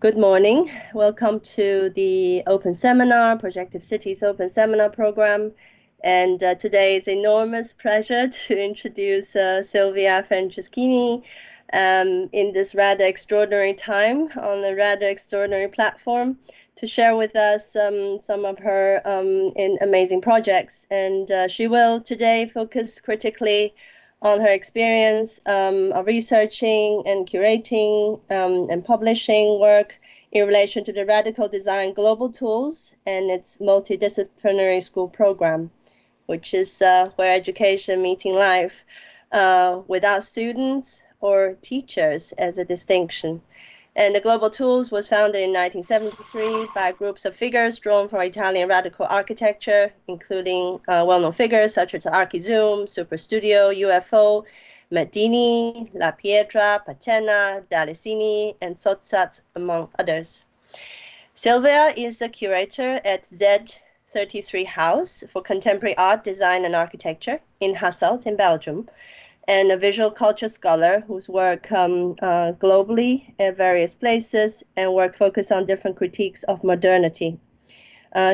Good morning. Welcome to the Open Seminar, Projective Cities Open Seminar program. And today is enormous pleasure to introduce Silvia Franceschini in this rather extraordinary time on a rather extraordinary platform to share with us some of her amazing projects. And she will today focus critically on her experience of researching and curating and publishing work in relation to the Radical Design Global Tools and its multidisciplinary school program, which is where education meeting life without students or teachers as a distinction. And the Global Tools was founded in 1973 by groups of figures drawn from Italian radical architecture, including well-known figures such as Archizoom, Superstudio, UFO, Mendini, Pietra, Pettena, Dalisi, and Sottsass, among others. Silvia is a curator at Z33 House for Contemporary Art, Design, and Architecture in Hasselt in Belgium, and a visual culture scholar whose work globally at various places and work focused on different critiques of modernity.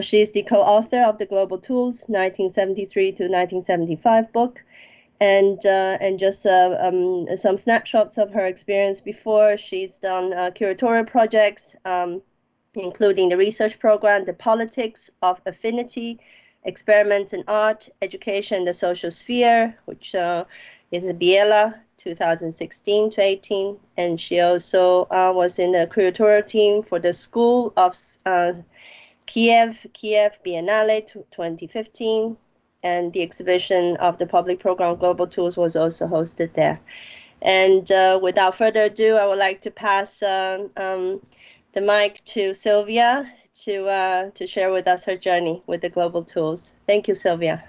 She is the co-author of the Global Tools 1973 to 1975 book, and just some snapshots of her experience before. She's done curatorial projects, including the research program, The Politics of Affinity, Experiments in Art, Education, the Social Sphere, which is a Biella 2016 to 18, and she also was in the curatorial team for the School of Kiev Biennale 2015, and the exhibition of the public program Global Tools was also hosted there. And without further ado, I would like to pass the mic to Silvia to share with us her journey with the Global Tools. Thank you, Silvia.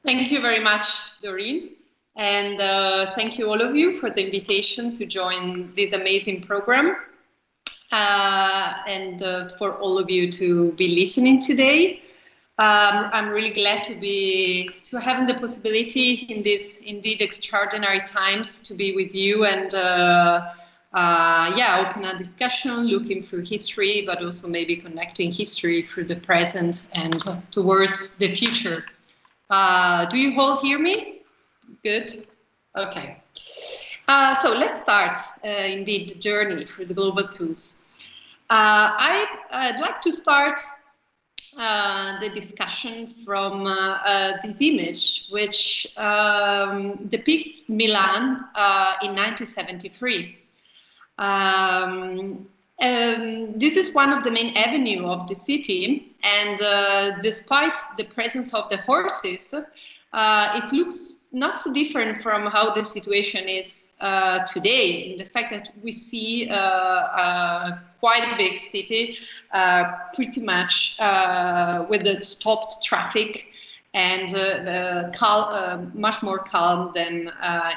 Thank you very much, Doreen, and thank you all of you for the invitation to join this amazing program, and for all of you to be listening today. I'm really glad to have the possibility in these indeed extraordinary times to be with you and open a discussion, looking through history, but also maybe connecting history through the present and towards the future. Do you all hear me? Good. Okay. So let's start, indeed, the journey through the Global Tools. I'd like to start the discussion from this image, which depicts Milan in 1973. This is one of the main avenues of the city, and despite the presence of the horses, it looks not so different from how the situation is today, in the fact that we see quite a big city, pretty much with the stopped traffic and much more calm than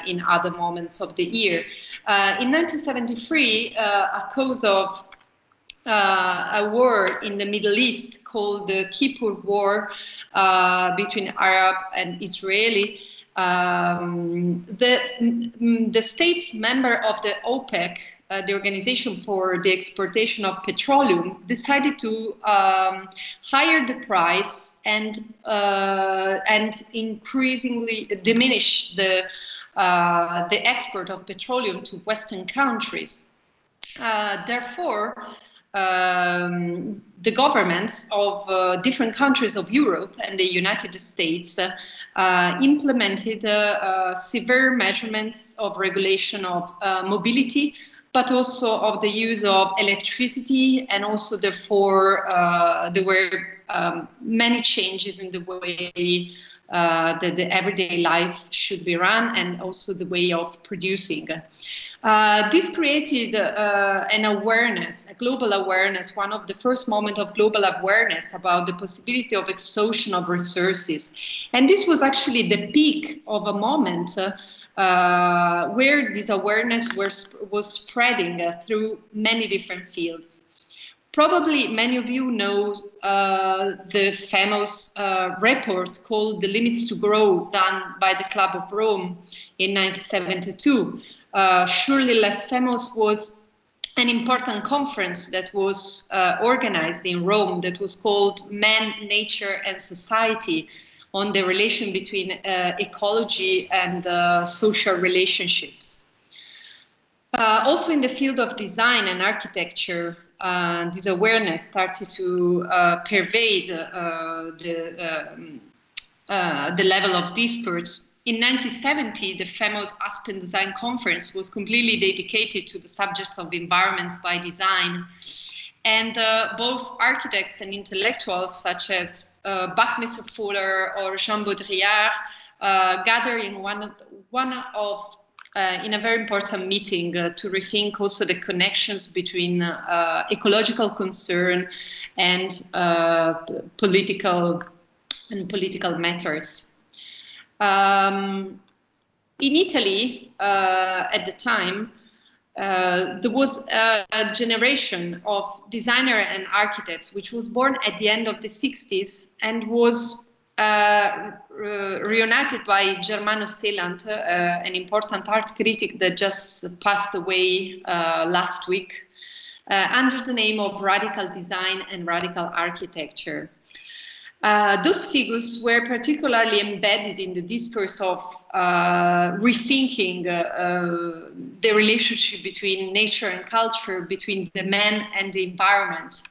in other moments of the year. In 1973, a cause of a war in the Middle East called the Kippur War between Arab and Israeli, the states member of the OPEC, the Organization for the Exportation of Petroleum, decided to higher the price and increasingly diminish the export of petroleum to Western countries. Therefore, the governments of different countries of Europe and the United States implemented severe measurements of regulation of mobility, but also of the use of electricity, and also therefore there were many changes in the way that the everyday life should be run, and also the way of producing. This created an awareness, a global awareness, one of the first moments of global awareness about the possibility of exhaustion of resources. And this was actually the peak of a moment where this awareness was spreading through many different fields. Probably many of you know the famous report called The Limits to Grow, done by the Club of Rome in 1972. Surely less famous was an important conference that was organized in Rome that was called Man, Nature and Society, on the relation between ecology and social relationships. Also in the field of design and architecture, this awareness started to pervade the level of discourse. In 1970, the famous Aspen Design Conference was completely dedicated to the subject of environments by design. And both architects and intellectuals such as Buckminster Fuller or Jean Baudrillard gathered in in a very important meeting to rethink also the connections between ecological concern and political matters. In Italy, at the time, there was a generation of designers and architects which was born at the end of the 60s and was reunited by Germano Seeland, an important art critic that just passed away last week, under the name of radical design and radical architecture. Those figures were particularly embedded in the discourse of rethinking the relationship between nature and culture, between the man and the environment,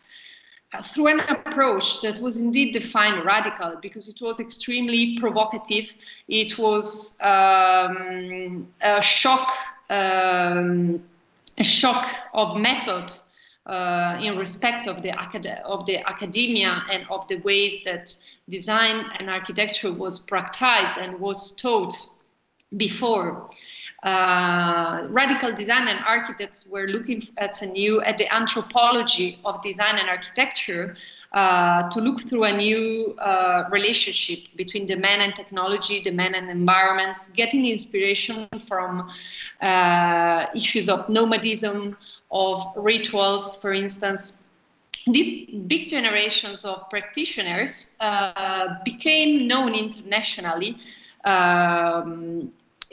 through an approach that was indeed defined radical because it was extremely provocative. It was a shock of method in respect of the academia and of the ways that design and architecture was practiced and was taught before. Radical design and architects were looking at the anthropology of design and architecture to look through a new relationship between the man and technology, the man and environments, getting inspiration from issues of nomadism, of rituals, for instance. These big generations of practitioners became known internationally,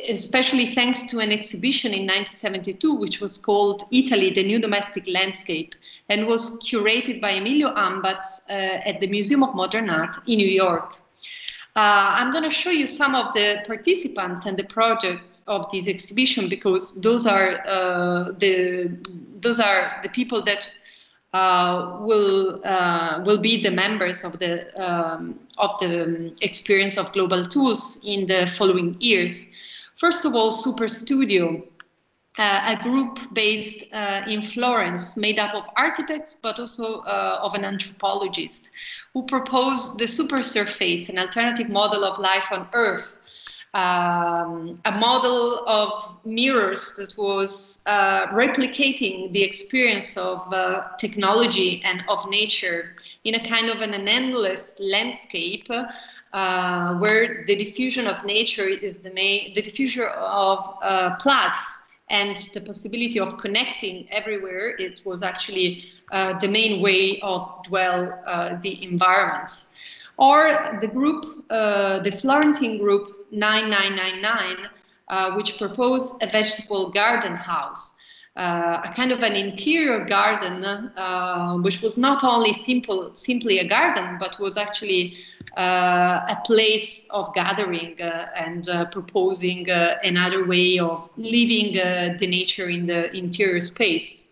especially thanks to an exhibition in 1972, which was called Italy, the New Domestic Landscape, and was curated by Emilio Ambatz at the Museum of Modern Art in New York. I'm going to show you some of the participants and the projects of this exhibition because those are the people that will be the members of the experience of global tools in the following years. First of all, Superstudio, a group based in Florence, made up of architects, but also of an anthropologist, who proposed the supersurface, an alternative model of life on Earth, a model of mirrors that was replicating the experience of technology and of nature in a kind of an endless landscape where the diffusion of nature is the diffusion of plugs and the possibility of connecting everywhere. It was actually the main way of dwell the environment. Or the group, the Florentine group 9999, which proposed a vegetable garden house, a kind of an interior garden, which was not only simply a garden, but was actually a place of gathering and proposing another way of living the nature in the interior space.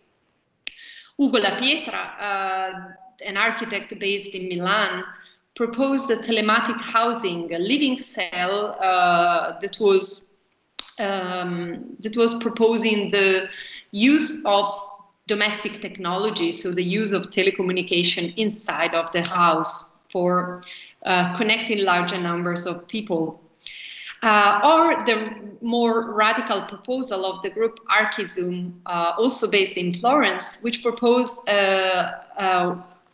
Ugo La Pietra, an architect based in Milan, proposed a telematic housing, a living cell that was proposing the use of domestic technology, so the use of telecommunication inside of the house for connecting larger numbers of people. Or the more radical proposal of the group Archizoom, also based in Florence, which proposed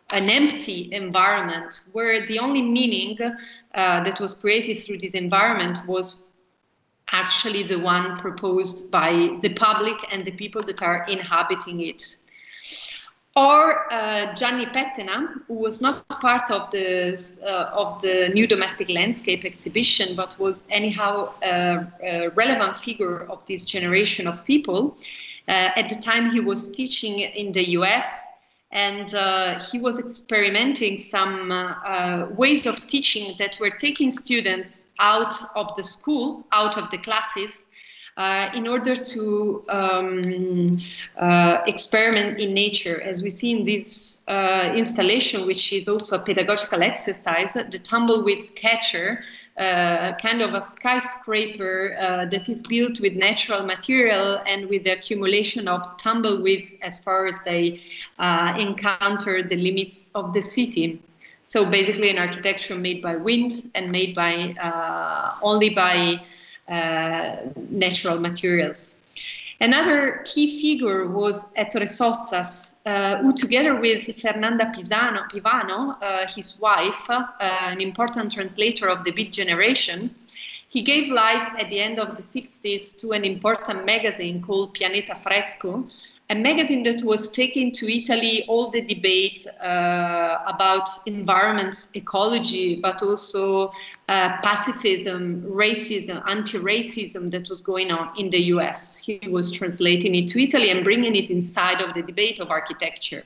an empty environment where the only meaning that was created through this environment was actually the one proposed by the public and the people that are inhabiting it. Or Gianni Pettena, who was not part of the New Domestic Landscape exhibition, but was anyhow a relevant figure of this generation of people. At the time, he was teaching in the US, and he was experimenting some ways of teaching that were taking students out of the school, out of the classes, in order to experiment in nature. As we see in this installation, which is also a pedagogical exercise, the tumbleweed catcher, kind of a skyscraper that is built with natural material and with the accumulation of tumbleweeds as far as they encounter the limits of the city. So basically an architecture made by wind and made by only by natural materials. Another key figure was Ettore Sottsass, who together with Fernanda Pivano, his wife, an important translator of the Beat generation, he gave life at the end of the 60s to an important magazine called Pianeta Fresco, a magazine that was taking to Italy all the debate about environments, ecology, but also pacifism, racism, anti-racism that was going on in the US. He was translating it to Italy and bringing it inside of the debate of architecture.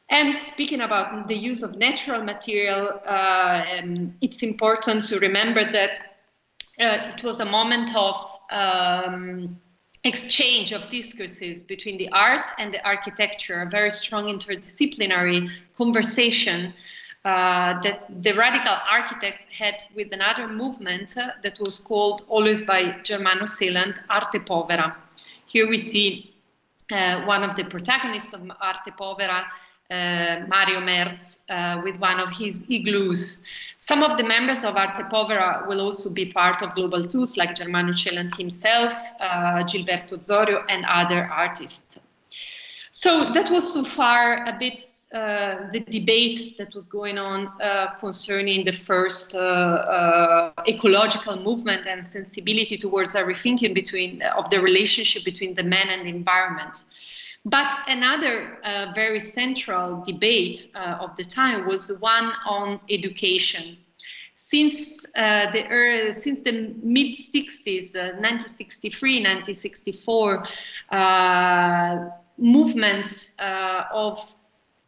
And speaking about the use of natural material, it's important to remember that it was a moment of exchange of discourses between the arts and the architecture, a very strong interdisciplinary conversation that the radical architects had with another movement that was called, always by Germano Seeland, Arte Povera. Here we see one of the protagonists of Arte Povera, Mario Merz, with one of his igloos. Some of the members of Arte Povera will also be part of Global Tools, like Germano Celant himself, Gilberto Zorio, and other artists. So that was so far a bit the debate that was going on concerning the first ecological movement and sensibility towards a rethinking of the relationship between the man and the environment. But another very central debate of the time was the one on education. Since the mid-60s, 1963, 1964, movements of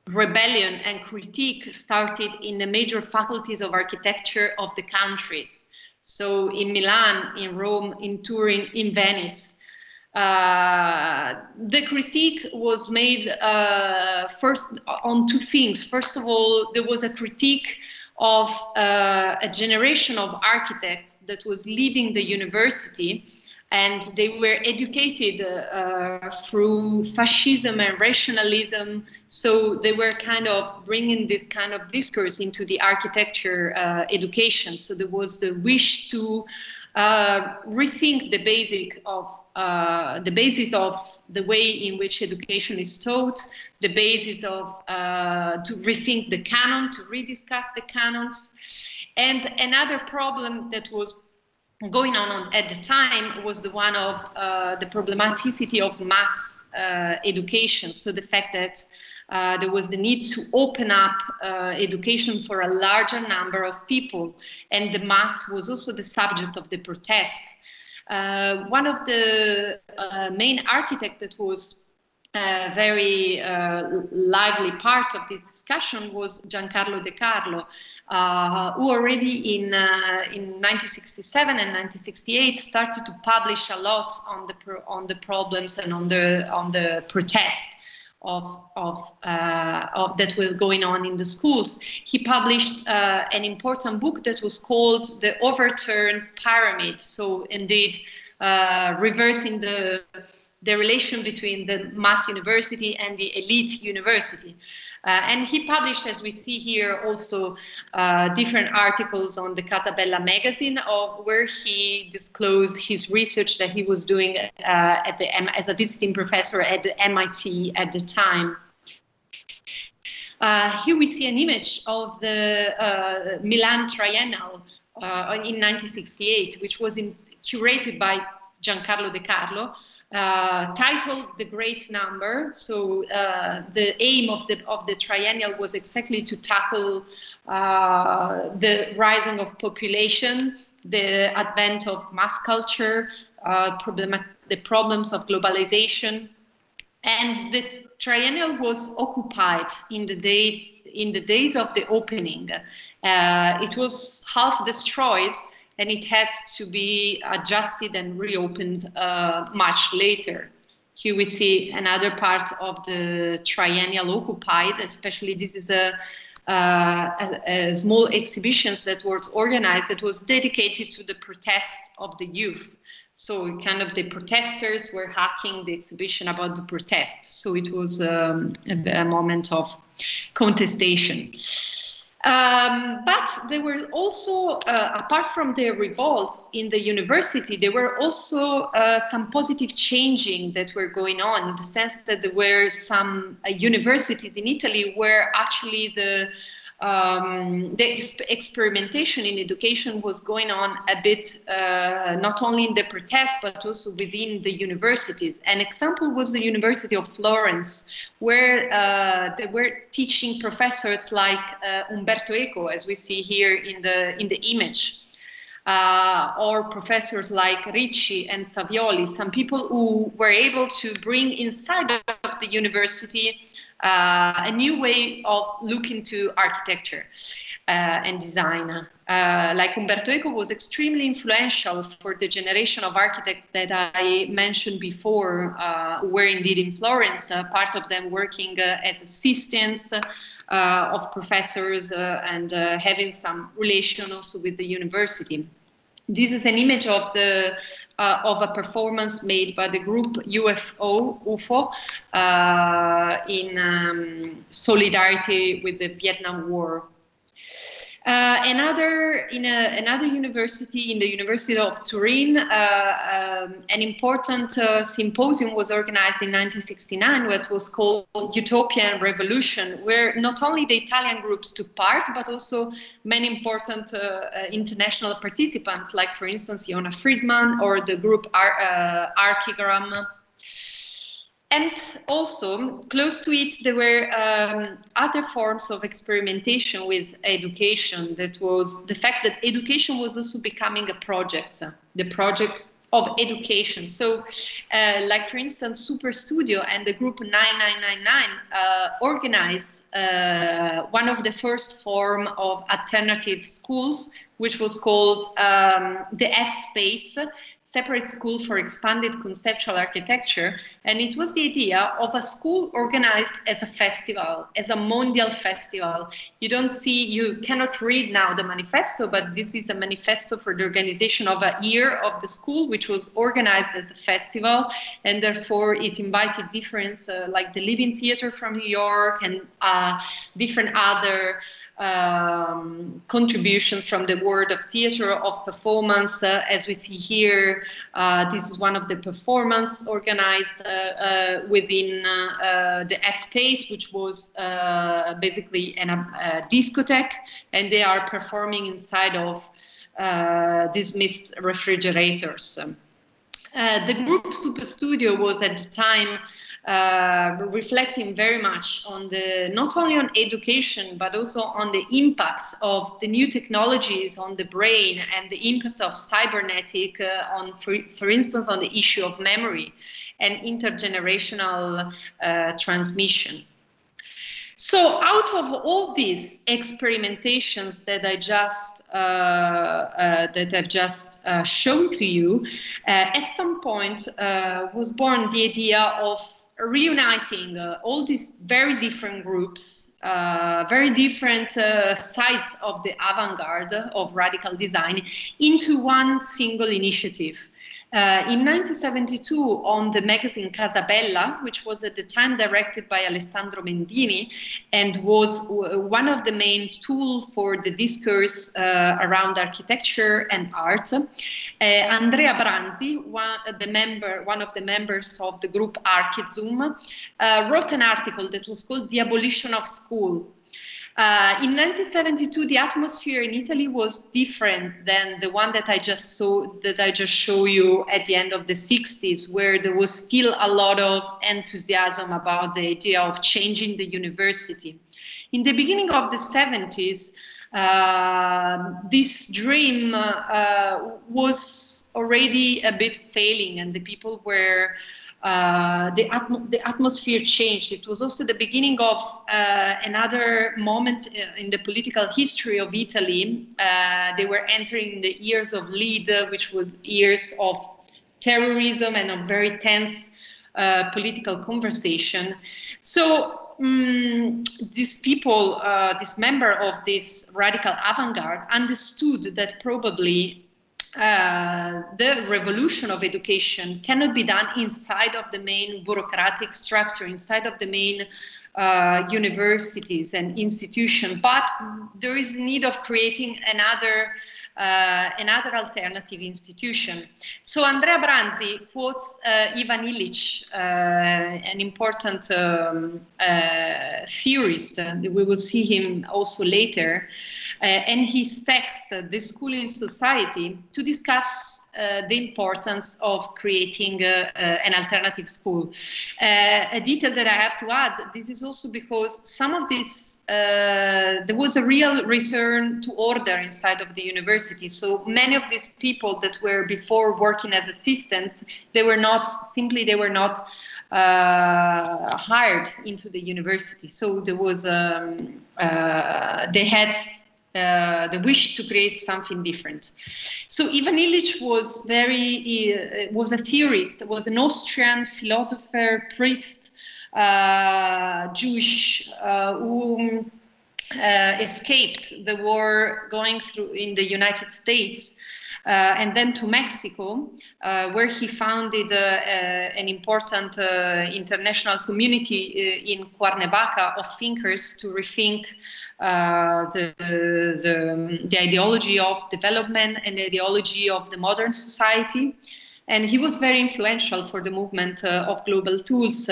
rebellion and critique started in the major faculties of architecture of the countries. So in Milan, in Rome, in Turin, in Venice. The critique was made first on two things. First of all, there was a critique of a generation of architects that was leading the university, and they were educated through fascism and rationalism. So they were kind of bringing this kind of discourse into the architecture education. So there was the wish to rethink the basis of the way in which education is taught, the basis of to rethink the canon, to rediscuss the canons. And another problem that was going on at the time was the one of the problematicity of mass education. So the fact that there was the need to open up education for a larger number of people, and the mass was also the subject of the protest. One of the main architects that was very lively part of this discussion was Giancarlo De Carlo, who already in 1967 and 1968 started to publish a lot on the problems and on the protest that was going on in the schools. He published an important book that was called The Overturned Pyramid. So indeed, reversing the relation between the mass university and the elite university. And he published, as we see here, also different articles on the Casabella magazine, where he disclosed his research that he was doing as a visiting professor at the MIT at the time. Here we see an image of the Milan Triennale in 1968, which was curated by Giancarlo De Carlo, titled The Great Number. So the aim of the triennial was exactly to tackle the rising of population, the advent of mass culture, the problems of globalization. And the triennial was occupied in the days of the opening. It was half destroyed, and it had to be adjusted and reopened much later. Here we see another part of the triennial occupied, especially this is a small exhibitions that was organized that was dedicated to the protest of the youth. So kind of the protesters were hacking the exhibition about the protest. So it was a moment of contestation. But there were also, apart from the revolts in the university, there were also some positive changing that were going on, in the sense that there were some universities in Italy where actually the experimentation in education was going on a bit, not only in the protest, but also within the universities. An example was the University of Florence, where they were teaching professors like Umberto Eco, as we see here in the image, or professors like Ricci and Savioli, some people who were able to bring inside of the university a new way of looking to architecture and design. Like Umberto Eco was extremely influential for the generation of architects that I mentioned before, who were indeed in Florence, part of them working as assistants of professors and having some relation also with the university. This is an image of a performance made by the group UFO in solidarity with the Vietnam War. Another university, in the University of Turin, an important symposium was organized in 1969, what was called Utopian Revolution, where not only the Italian groups took part, but also many important international participants, like, for instance, Iona Friedman or the group Archizoom. And also, close to it, there were other forms of experimentation with education. That was the fact that education was also becoming a project, the project of education. So, like, for instance, Superstudio and the group 9999 organized one of the first form of alternative schools, which was called the S-Space, separate school for expanded conceptual architecture. And it was the idea of a school organized as a festival, as a mondial festival. You cannot read now the manifesto, but this is a manifesto for the organization of a year of the school, which was organized as a festival. And therefore it invited different, like the Living Theater from New York and different other contributions from the world of theater, of performance. As we see here, this is one of the performances organized within the S-Space, which was basically a discotheque, and they are performing inside of dismissed refrigerators. The group Superstudio was at the time reflecting very much on not only on education, but also on the impacts of the new technologies on the brain and the impact of cybernetic on, for instance, on the issue of memory and intergenerational transmission. So out of all these experimentations that I've just shown to you, at some point was born the idea of reuniting all these very different groups, very different sides of the avant-garde of radical design into one single initiative. In 1972, on the magazine Casabella, which was at the time directed by Alessandro Mendini and was one of the main tools for the discourse around architecture and art, Andrea Branzi, one of the members of the group Archizoom, wrote an article that was called The Abolition of School. In 1972, the atmosphere in Italy was different than the one that I just show you at the end of the 60s, where there was still a lot of enthusiasm about the idea of changing the university. In the beginning of the 70s, this dream was already a bit failing, and the people were the atmosphere changed. It was also the beginning of another moment in the political history of Italy. They were entering the years of lead, which was years of terrorism and a very tense political conversation. So these people, this member of this radical avant-garde understood that probably the revolution of education cannot be done inside of the main bureaucratic structure, inside of the main universities and institutions, but there is a need of creating another alternative institution. So Andrea Branzi quotes Ivan Illich, an important theorist. We will see him also later. And his text, The School in Society, to discuss the importance of creating an alternative school. A detail that I have to add, this is also because some of this, there was a real return to order inside of the university. So many of these people that were before working as assistants, they were not hired into the university. So there was, they had the wish to create something different. So Ivan Illich was was a theorist, was an Austrian philosopher, priest, Jewish, who escaped the war going through in the United States and then to Mexico, where he founded an important international community in Cuernavaca of thinkers to rethink the ideology of development and the ideology of the modern society. And he was very influential for the movement of global tools,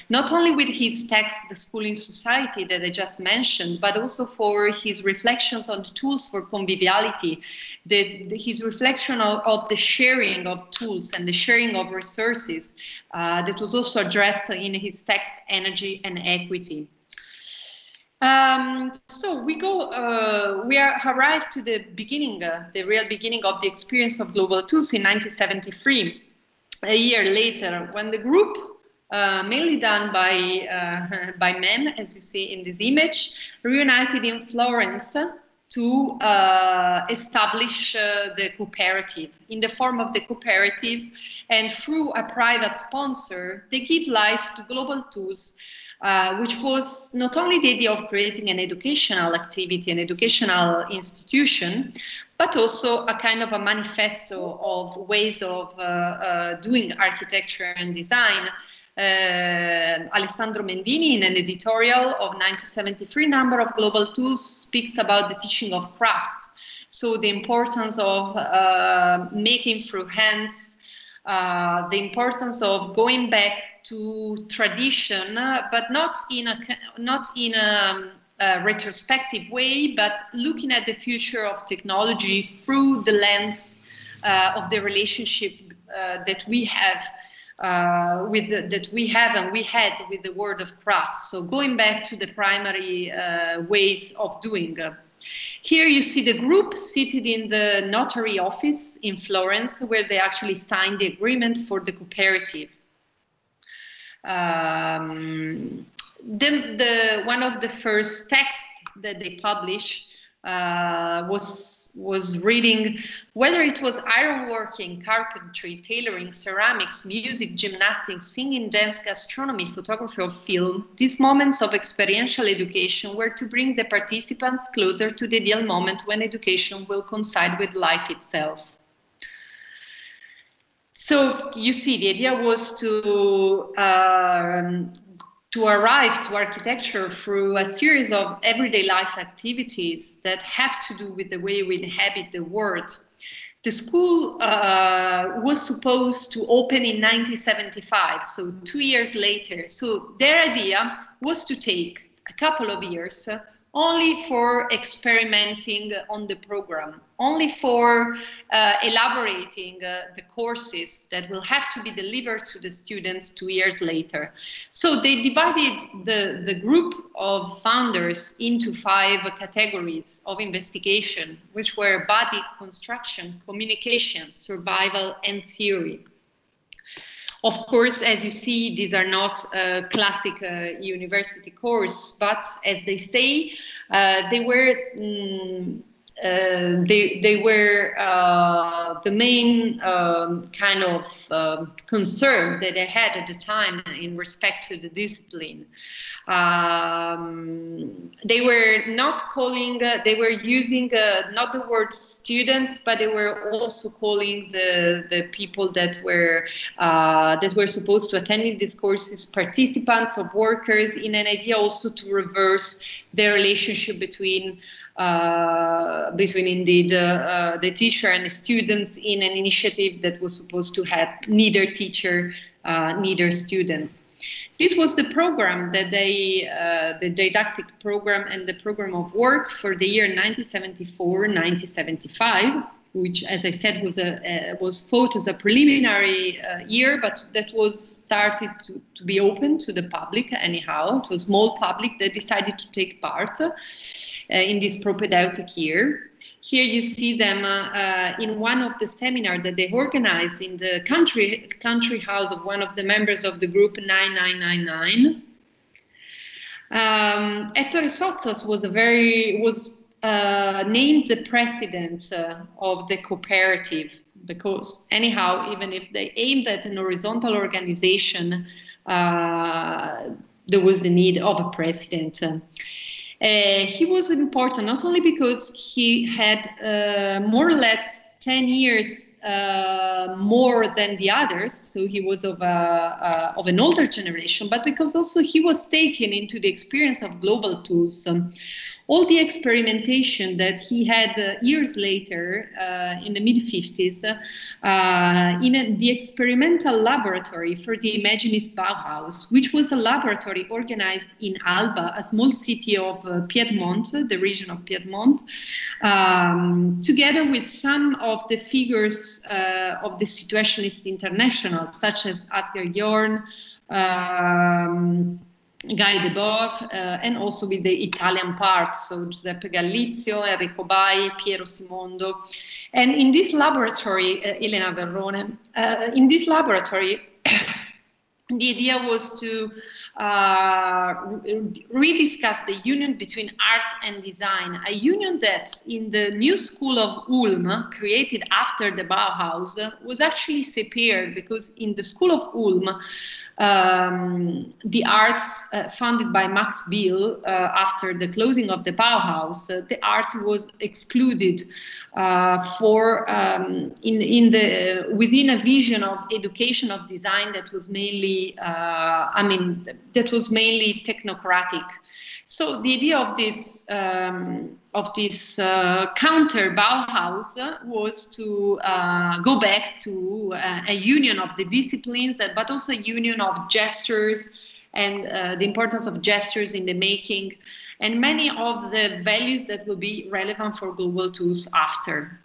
not only with his text, The School in Society, that I just mentioned, but also for his reflections on the tools for conviviality, his reflection of the sharing of tools and the sharing of resources that was also addressed in his text, Energy and Equity. So we arrived to the beginning, the real beginning of the experience of global tools in 1973, a year later, when the group, mainly done by men, as you see in this image, reunited in Florence to establish the cooperative in the form of the cooperative, and through a private sponsor, they give life to global tools. Which was not only the idea of creating an educational activity, an educational institution, but also a kind of a manifesto of ways of doing architecture and design. Alessandro Mendini, in an editorial of 1973 number of Global Tools, speaks about the teaching of crafts. So the importance of making through hands, the importance of going back to tradition, but not in a retrospective way, but looking at the future of technology through the lens of the relationship that we have and we had with the world of crafts. So going back to the primary ways of doing. Here you see the group seated in the notary office in Florence, where they actually signed the agreement for the cooperative. One of the first texts that they published was reading whether it was ironworking, carpentry, tailoring, ceramics, music, gymnastics, singing, dance, gastronomy, photography, or film. These moments of experiential education were to bring the participants closer to the ideal moment when education will coincide with life itself. So you see, the idea was to arrive to architecture through a series of everyday life activities that have to do with the way we inhabit the world. The school was supposed to open in 1975, so 2 years later. So their idea was to take a couple of years, only for experimenting on the program, only for elaborating the courses that will have to be delivered to the students 2 years later. So they divided the group of founders into 5 categories of investigation, which were body, construction, communication, survival, and theory. Of course, as you see, these are not classic university course, but as they say, they were the main kind of concern that they had at the time in respect to the discipline. They were not calling, they were using not the word students, but they were also calling the people that were supposed to attend these courses participants or workers, in an idea also to reverse the relationship between indeed the teacher and the students in an initiative that was supposed to have neither teacher, neither students. This was the program that they, the didactic program and the program of work for the year 1974-1975, which, as I said, was thought as a preliminary year, but that was started to be open to the public anyhow. It was small public that decided to take part in this propedeutic year. Here you see them in one of the seminars that they organized in the country house of one of the members of the group 9999. Ettore Sottsass was named the president of the cooperative, because anyhow, even if they aimed at an horizontal organization, there was the need of a president. He was important not only because he had more or less 10 years more than the others, so he was of an older generation, but because also he was taken into the experience of global tools. All the experimentation that he had years later, in the mid-50s, in the experimental laboratory for the Imaginist Bauhaus, which was a laboratory organized in Alba, a small city of Piedmont, the region of Piedmont, together with some of the figures of the Situationist International, such as Asger Jorn, Guy Debord, and also with the Italian parts, so Giuseppe Gallizio, Enrico Bai, Piero Simondo. And in this laboratory, Elena Verrone, in this laboratory, the idea was to rediscuss the union between art and design, a union that in the new school of Ulm, created after the Bauhaus, was actually separated, because in the school of Ulm, the arts funded by Max Biel after the closing of the Bauhaus, the art was excluded within a vision of education of design that was mainly, that was mainly technocratic. So the idea of this counter Bauhaus was to go back to a union of the disciplines, but also a union of gestures and the importance of gestures in the making, and many of the values that will be relevant for Global Tools after.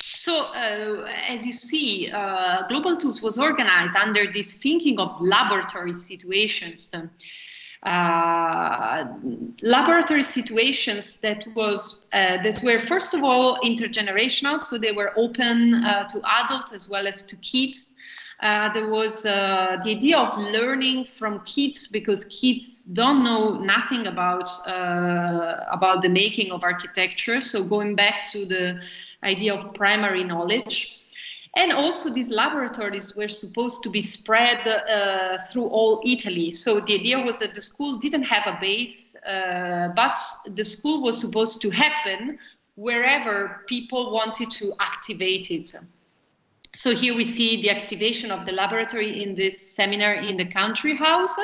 So, as you see, Global Tools was organized under this thinking of laboratory situations. Laboratory situations that were first of all intergenerational, so they were open to adults as well as to kids. There was the idea of learning from kids, because kids don't know nothing about the making of architecture, so going back to the idea of primary knowledge. And also these laboratories were supposed to be spread through all Italy. So the idea was that the school didn't have a base, but the school was supposed to happen wherever people wanted to activate it. So here we see the activation of the laboratory in this seminar in the country house.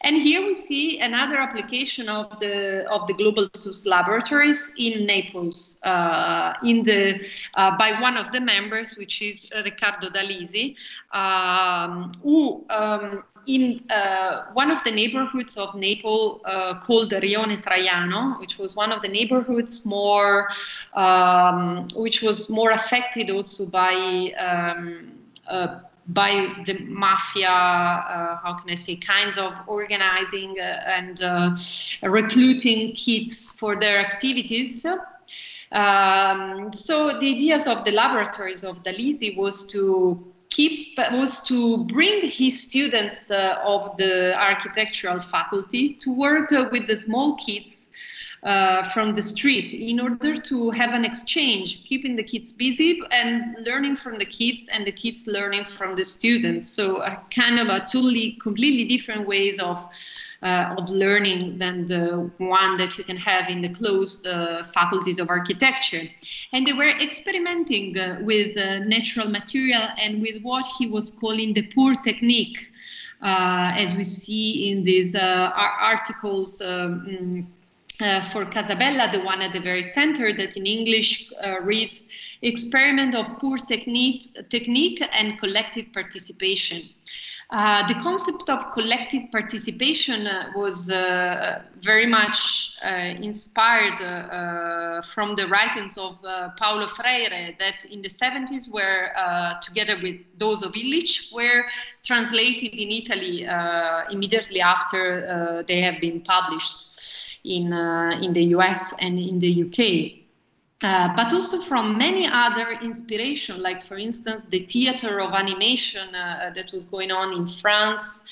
And here we see another application of the Global Tools laboratories in Naples, by one of the members, which is Riccardo Dalisi, who in one of the neighborhoods of Naples called Rione Traiano, which was one of the neighborhoods which was more affected also by the mafia, how can I say, kinds of organizing and recruiting kids for their activities. So the ideas of the laboratories of Dalisi was to bring his students of the architectural faculty to work with the small kids from the street in order to have an exchange, keeping the kids busy and learning from the kids and the kids learning from the students. So kind of a completely different ways of learning than the one that you can have in the closed faculties of architecture. And they were experimenting with natural material and with what he was calling the poor technique, as we see in these articles for Casabella, the one at the very center that in English reads Experiment of Poor Technique and Collective Participation. The concept of collective participation was very much inspired from the writings of Paulo Freire that in the 70s were, together with those of Illich, were translated in Italy immediately after they have been published in the US and in the UK. But also from many other inspiration, like for instance, the theater of animation that was going on in France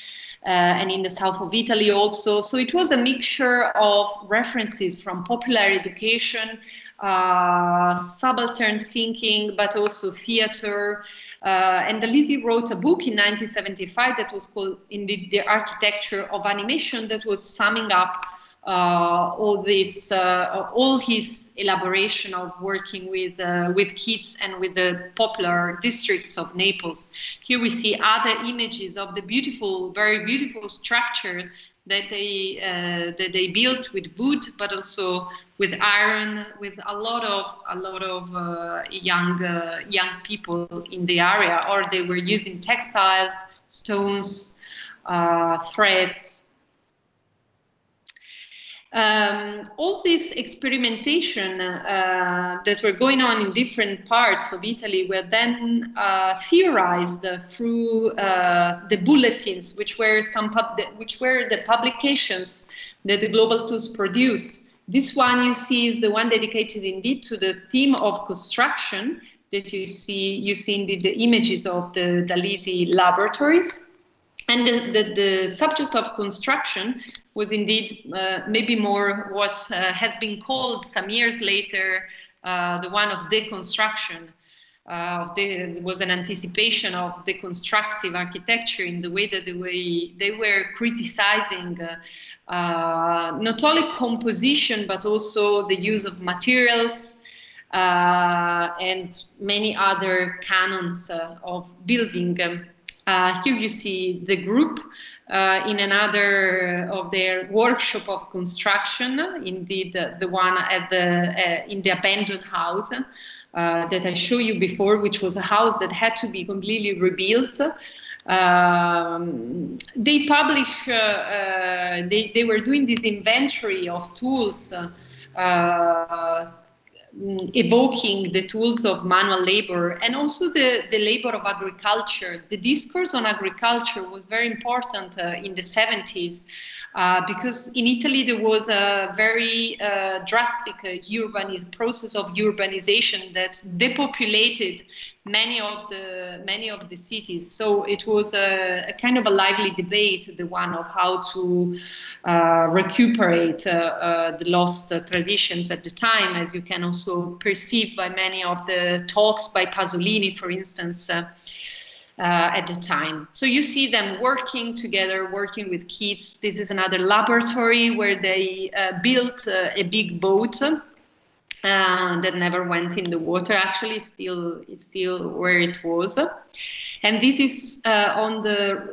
and in the south of Italy also. So it was a mixture of references from popular education, subaltern thinking, but also theater. And Dalisi wrote a book in 1975 that was called indeed The Architecture of Animation, that was summing up all his elaboration of working with kids and with the popular districts of Naples. Here we see other images of the beautiful, very beautiful structure that they built with wood, but also with iron, with a lot of young people in the area, or they were using textiles, stones, threads. All this experimentation that were going on in different parts of Italy were then theorized through the bulletins, which were the publications that the Global Tools produced. This one you see is the one dedicated indeed to the theme of construction that you see indeed the images of the Dalisi laboratories. And the subject of construction was indeed maybe more what has been called some years later the one of deconstruction. There was an anticipation of deconstructive architecture in the way that they were criticizing not only composition but also the use of materials and many other canons of building. Here you see the group in another of their workshop of construction, indeed the one at in the abandoned house that I showed you before, which was a house that had to be completely rebuilt. They publish, they were doing this inventory of tools, evoking the tools of manual labor and also the labor of agriculture. The discourse on agriculture was very important in the 70s because in Italy there was a very drastic process of urbanization that depopulated many of the cities. So it was a kind of a lively debate, the one of how to recuperate the lost traditions at the time, as you can also perceive by many of the talks by Pasolini, for instance, at the time. So you see them working together, working with kids. This is another laboratory where they built a big boat that never went in the water. Actually, is still where it was. And this is on the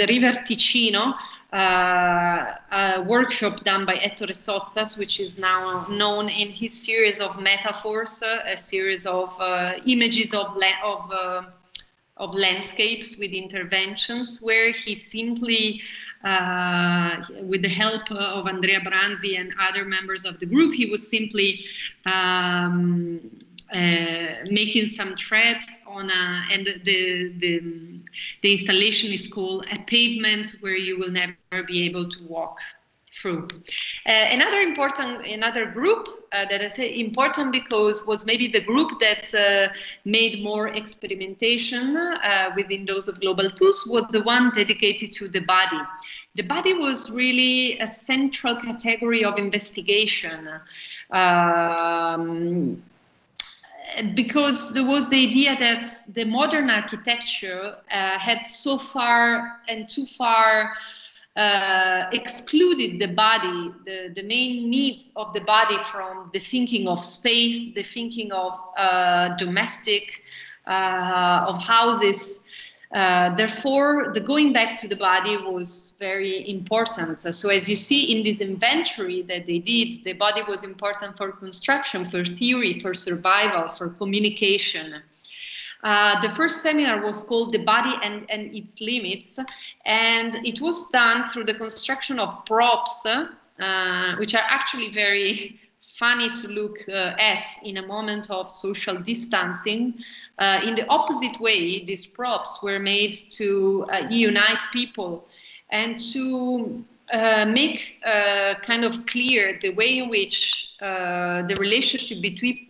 River Ticino, a workshop done by Ettore Sottsass, which is now known in his series of metaphors, a series of images of landscapes with interventions, where he simply, with the help of Andrea Branzi and other members of the group, he was simply making some threads on and the installation is called A Pavement Where You Will Never Be Able to Walk Through. Another group that I say important because was maybe the group that made more experimentation within those of Global Tools was the one dedicated to the body. The body was really a central category of investigation. Because there was the idea that the modern architecture had so far and too far excluded the body, the main needs of the body from the thinking of space, the thinking of domestic, of houses. Therefore, the going back to the body was very important. So as you see in this inventory that they did, the body was important for construction, for theory, for survival, for communication. The first seminar was called The Body and Its Limits, and it was done through the construction of props, which are actually very funny to look at in a moment of social distancing. In the opposite way, these props were made to unite people and to make kind of clear the way in which the relationship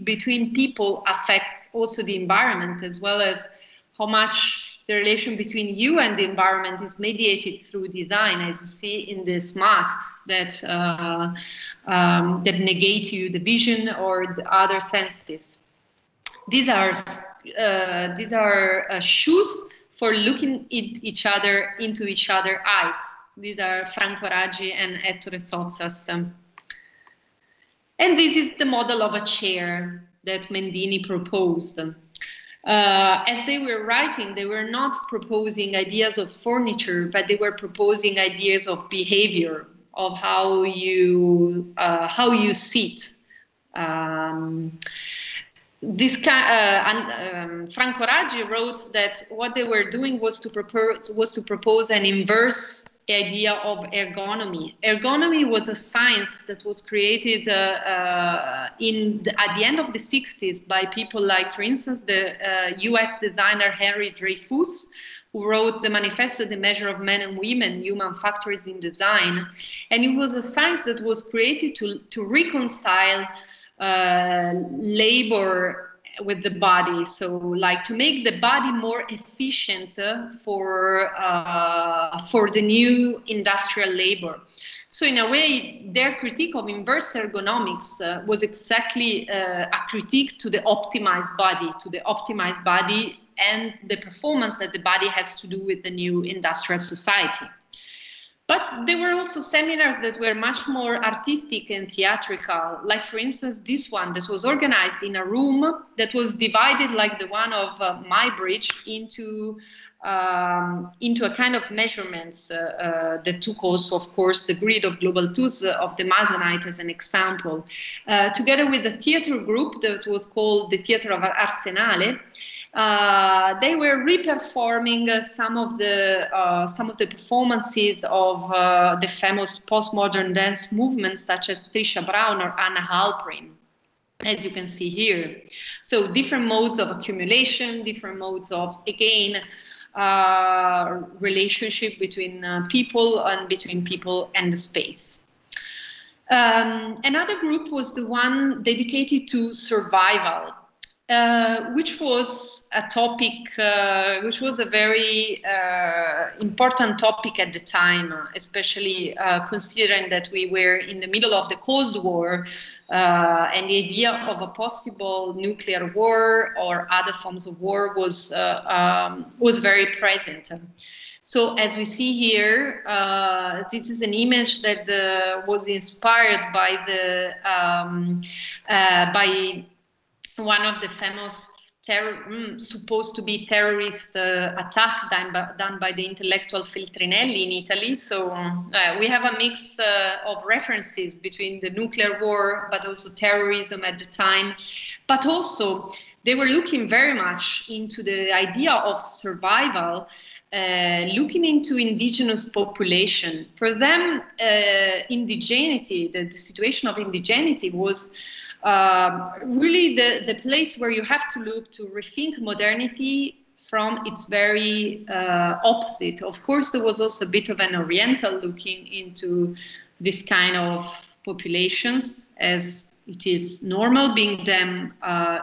between people affects also the environment, as well as how much the relation between you and the environment is mediated through design, as you see in these masks that that negate you the vision or the other senses. These are shoes for looking at each other into each other's eyes. These are Franco and Ettore Sottsass. And this is the model of a chair that Mendini proposed. As they were writing, they were not proposing ideas of furniture, but they were proposing ideas of behavior, of how you sit. Franco Raggi wrote that what they were doing was to propose an inverse idea of ergonomy. Ergonomy was a science that was created at the end of the 60s by people like, for instance, the US designer Henry Dreyfus, who wrote the Manifesto, The Measure of Men and Women, Human Factors in Design. And it was a science that was created to reconcile labor with the body, so like to make the body more efficient for the new industrial labor. So in a way, their critique of inverse ergonomics was exactly a critique to the optimized body, and the performance that the body has to do with the new industrial society. But there were also seminars that were much more artistic and theatrical, like, for instance, this one that was organized in a room that was divided like the one of my bridge into a kind of measurements that took also, of course, the grid of Global Tools of the Masonite as an example, together with a theater group that was called the Theater of Arsenale. They were reperforming some of the performances of the famous postmodern dance movements, such as Trisha Brown or Anna Halprin, as you can see here. So different modes of accumulation, different modes of, again, relationship between people and between people and the space. Another group was the one dedicated to survival. Which was a topic, which was a very important topic at the time, especially considering that we were in the middle of the Cold War, and the idea of a possible nuclear war or other forms of war was very present. So as we see here, this is an image that was inspired by by one of the famous supposed to be terrorist attack done by the intellectual Feltrinelli in Italy. So we have a mix of references between the nuclear war, but also terrorism at the time. But also they were looking very much into the idea of survival, looking into indigenous population. For them, indigeneity, the situation of indigeneity was really the place where you have to look to rethink modernity from its very opposite. Of course, there was also a bit of an Oriental looking into this kind of populations, as it is normal, being them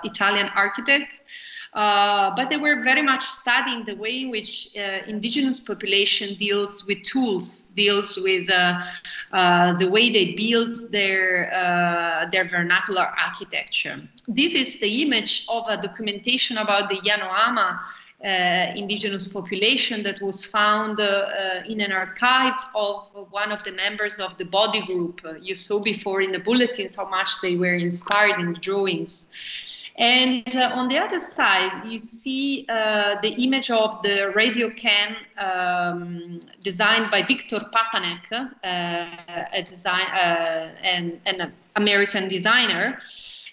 Italian architects. But they were very much studying the way in which indigenous population deals with tools, deals with the way they build their vernacular architecture. This is the image of a documentation about the Yanomama indigenous population that was found in an archive of one of the members of the body group. You saw before in the bulletins how much they were inspired in the drawings. And on the other side, you see the image of the radio can designed by Victor Papanek, an American designer,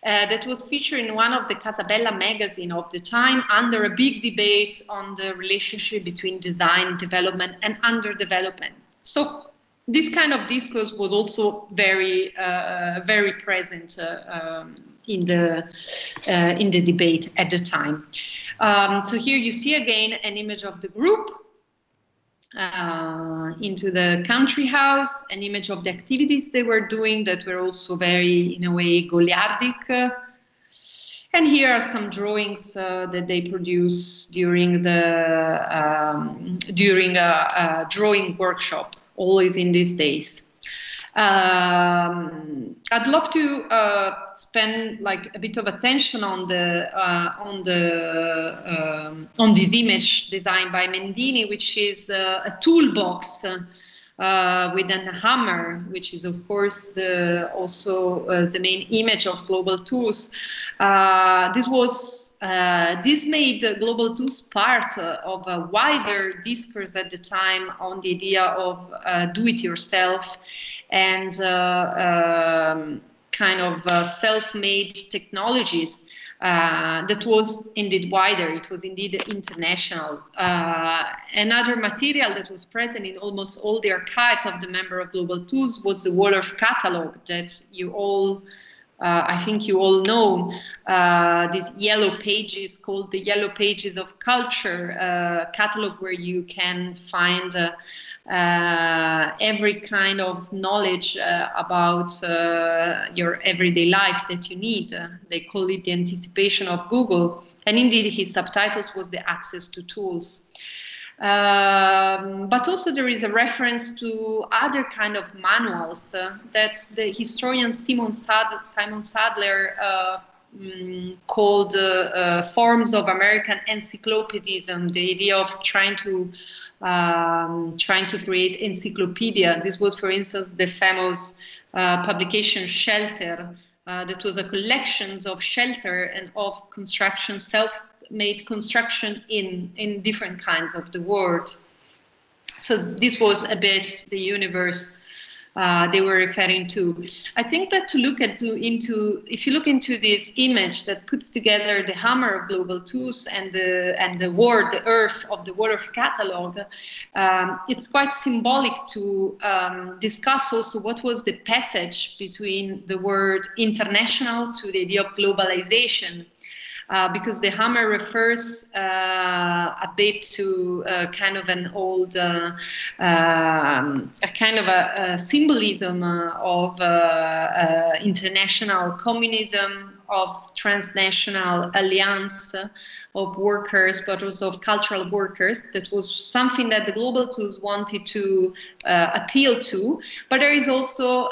that was featured in one of the Casabella magazine of the time under a big debate on the relationship between design, development, and underdevelopment. So this kind of discourse was also very, very present in the debate at the time. So here you see again an image of the group into the country house, an image of the activities they were doing that were also very, in a way, Goliardic. And here are some drawings that they produced during a drawing workshop, always in these days. I'd love to spend like a bit of attention on this image designed by Mendini, which is a toolbox with a hammer, which is of course also the main image of Global Tools. This made Global Tools part of a wider discourse at the time on the idea of do-it-yourself and kind of self-made technologies that was indeed wider. It was indeed international. Another material that was present in almost all the archives of the member of Global Tools was the Wolof catalog that you all, I think you all know, these yellow pages called the Yellow Pages of Culture catalog, where you can find every kind of knowledge about your everyday life that you need. They call it the anticipation of Google. And indeed, his subtitles was the access to tools. But also there is a reference to other kind of manuals that the historian Simon Sadler called forms of American encyclopedism, the idea of trying to create encyclopedia. This was, for instance, the famous publication Shelter, that was a collection of shelter and of construction, self-made construction in different kinds of the world. So this was a bit the universe they were referring to. I think that if you look into this image that puts together the hammer of Global Tools and the word, the earth of the Wolof catalog, it's quite symbolic to discuss also what was the passage between the word international to the idea of globalization. Because the hammer refers a bit to kind of an old, a kind of a symbolism of international communism, of transnational alliance of workers, but also of cultural workers. That was something that the Global Tools wanted to appeal to. But there is also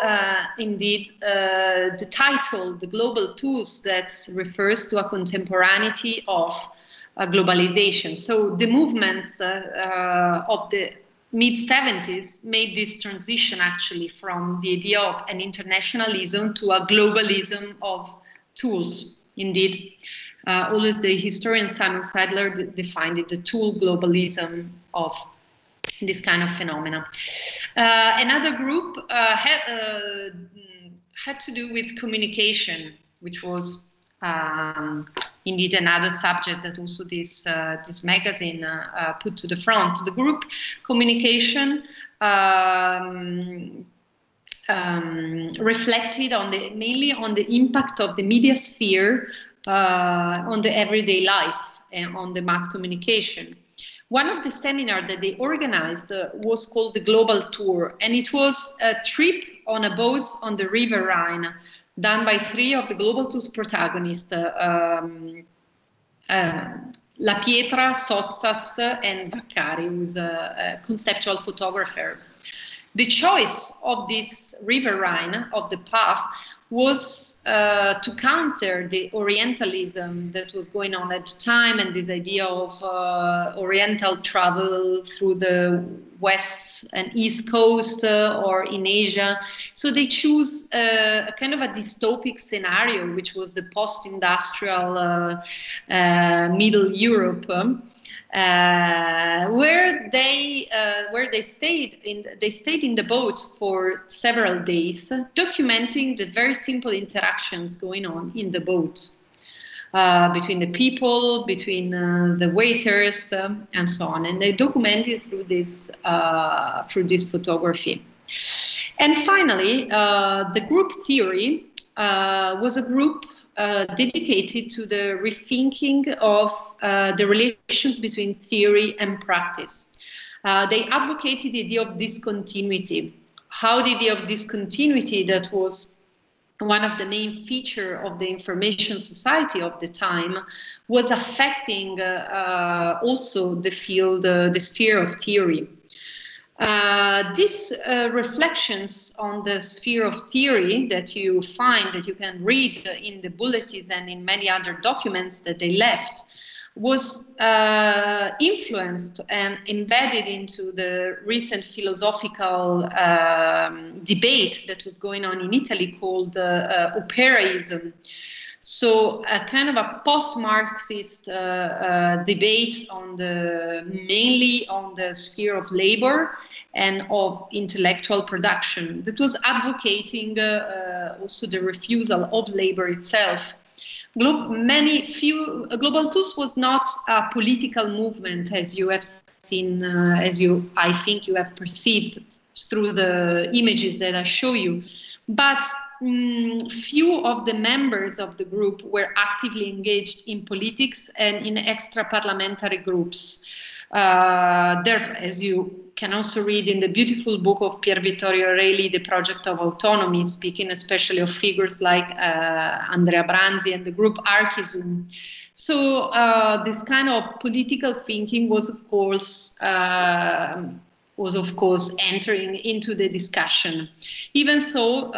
indeed the title, the Global Tools, that refers to a contemporaneity of globalization. So the movements of the mid-70s made this transition actually from the idea of an internationalism to a globalism of tools. Indeed, always the historian Simon Sadler defined it the tool globalism of this kind of phenomena. Another group had to do with communication, which was indeed another subject that also this magazine put to the front. The group communication reflected on mainly on the impact of the media sphere on the everyday life and on the mass communication. One of the seminars that they organized was called the Global Tour, and it was a trip on a boat on the River Rhine, done by 3 of the Global Tour's protagonists, La Pietra, Sottsass, and Vaccari, who is a conceptual photographer. The choice of this River Rhine, of the path, was to counter the Orientalism that was going on at the time and this idea of Oriental travel through the West and East Coast or in Asia. So they choose a kind of a dystopic scenario, which was the post-industrial Middle Europe. Where they stayed in the boat for several days, documenting the very simple interactions going on in the boat between the people, between the waiters, and so on. And they documented through this photography. And finally, the group theory was a group dedicated to the rethinking of the relations between theory and practice. They advocated the idea of discontinuity. How the idea of discontinuity, that was one of the main features of the information society of the time, was affecting also the field, the sphere of theory. These reflections on the sphere of theory that you can read in the bulletins and in many other documents that they left, was influenced and embedded into the recent philosophical debate that was going on in Italy called operaism. So a kind of a post-Marxist debate on mainly on the sphere of labor and of intellectual production that was advocating also the refusal of labor itself. Global Tools was not a political movement, as you have seen, I think you have perceived through the images that I show you, but few of the members of the group were actively engaged in politics and in extra-parliamentary groups. Therefore, as you can also read in the beautiful book of Pier Vittorio Aureli, The Project of Autonomy, speaking especially of figures like Andrea Branzi and the group Archizoom. So this kind of political thinking was, of course, entering into the discussion. Even though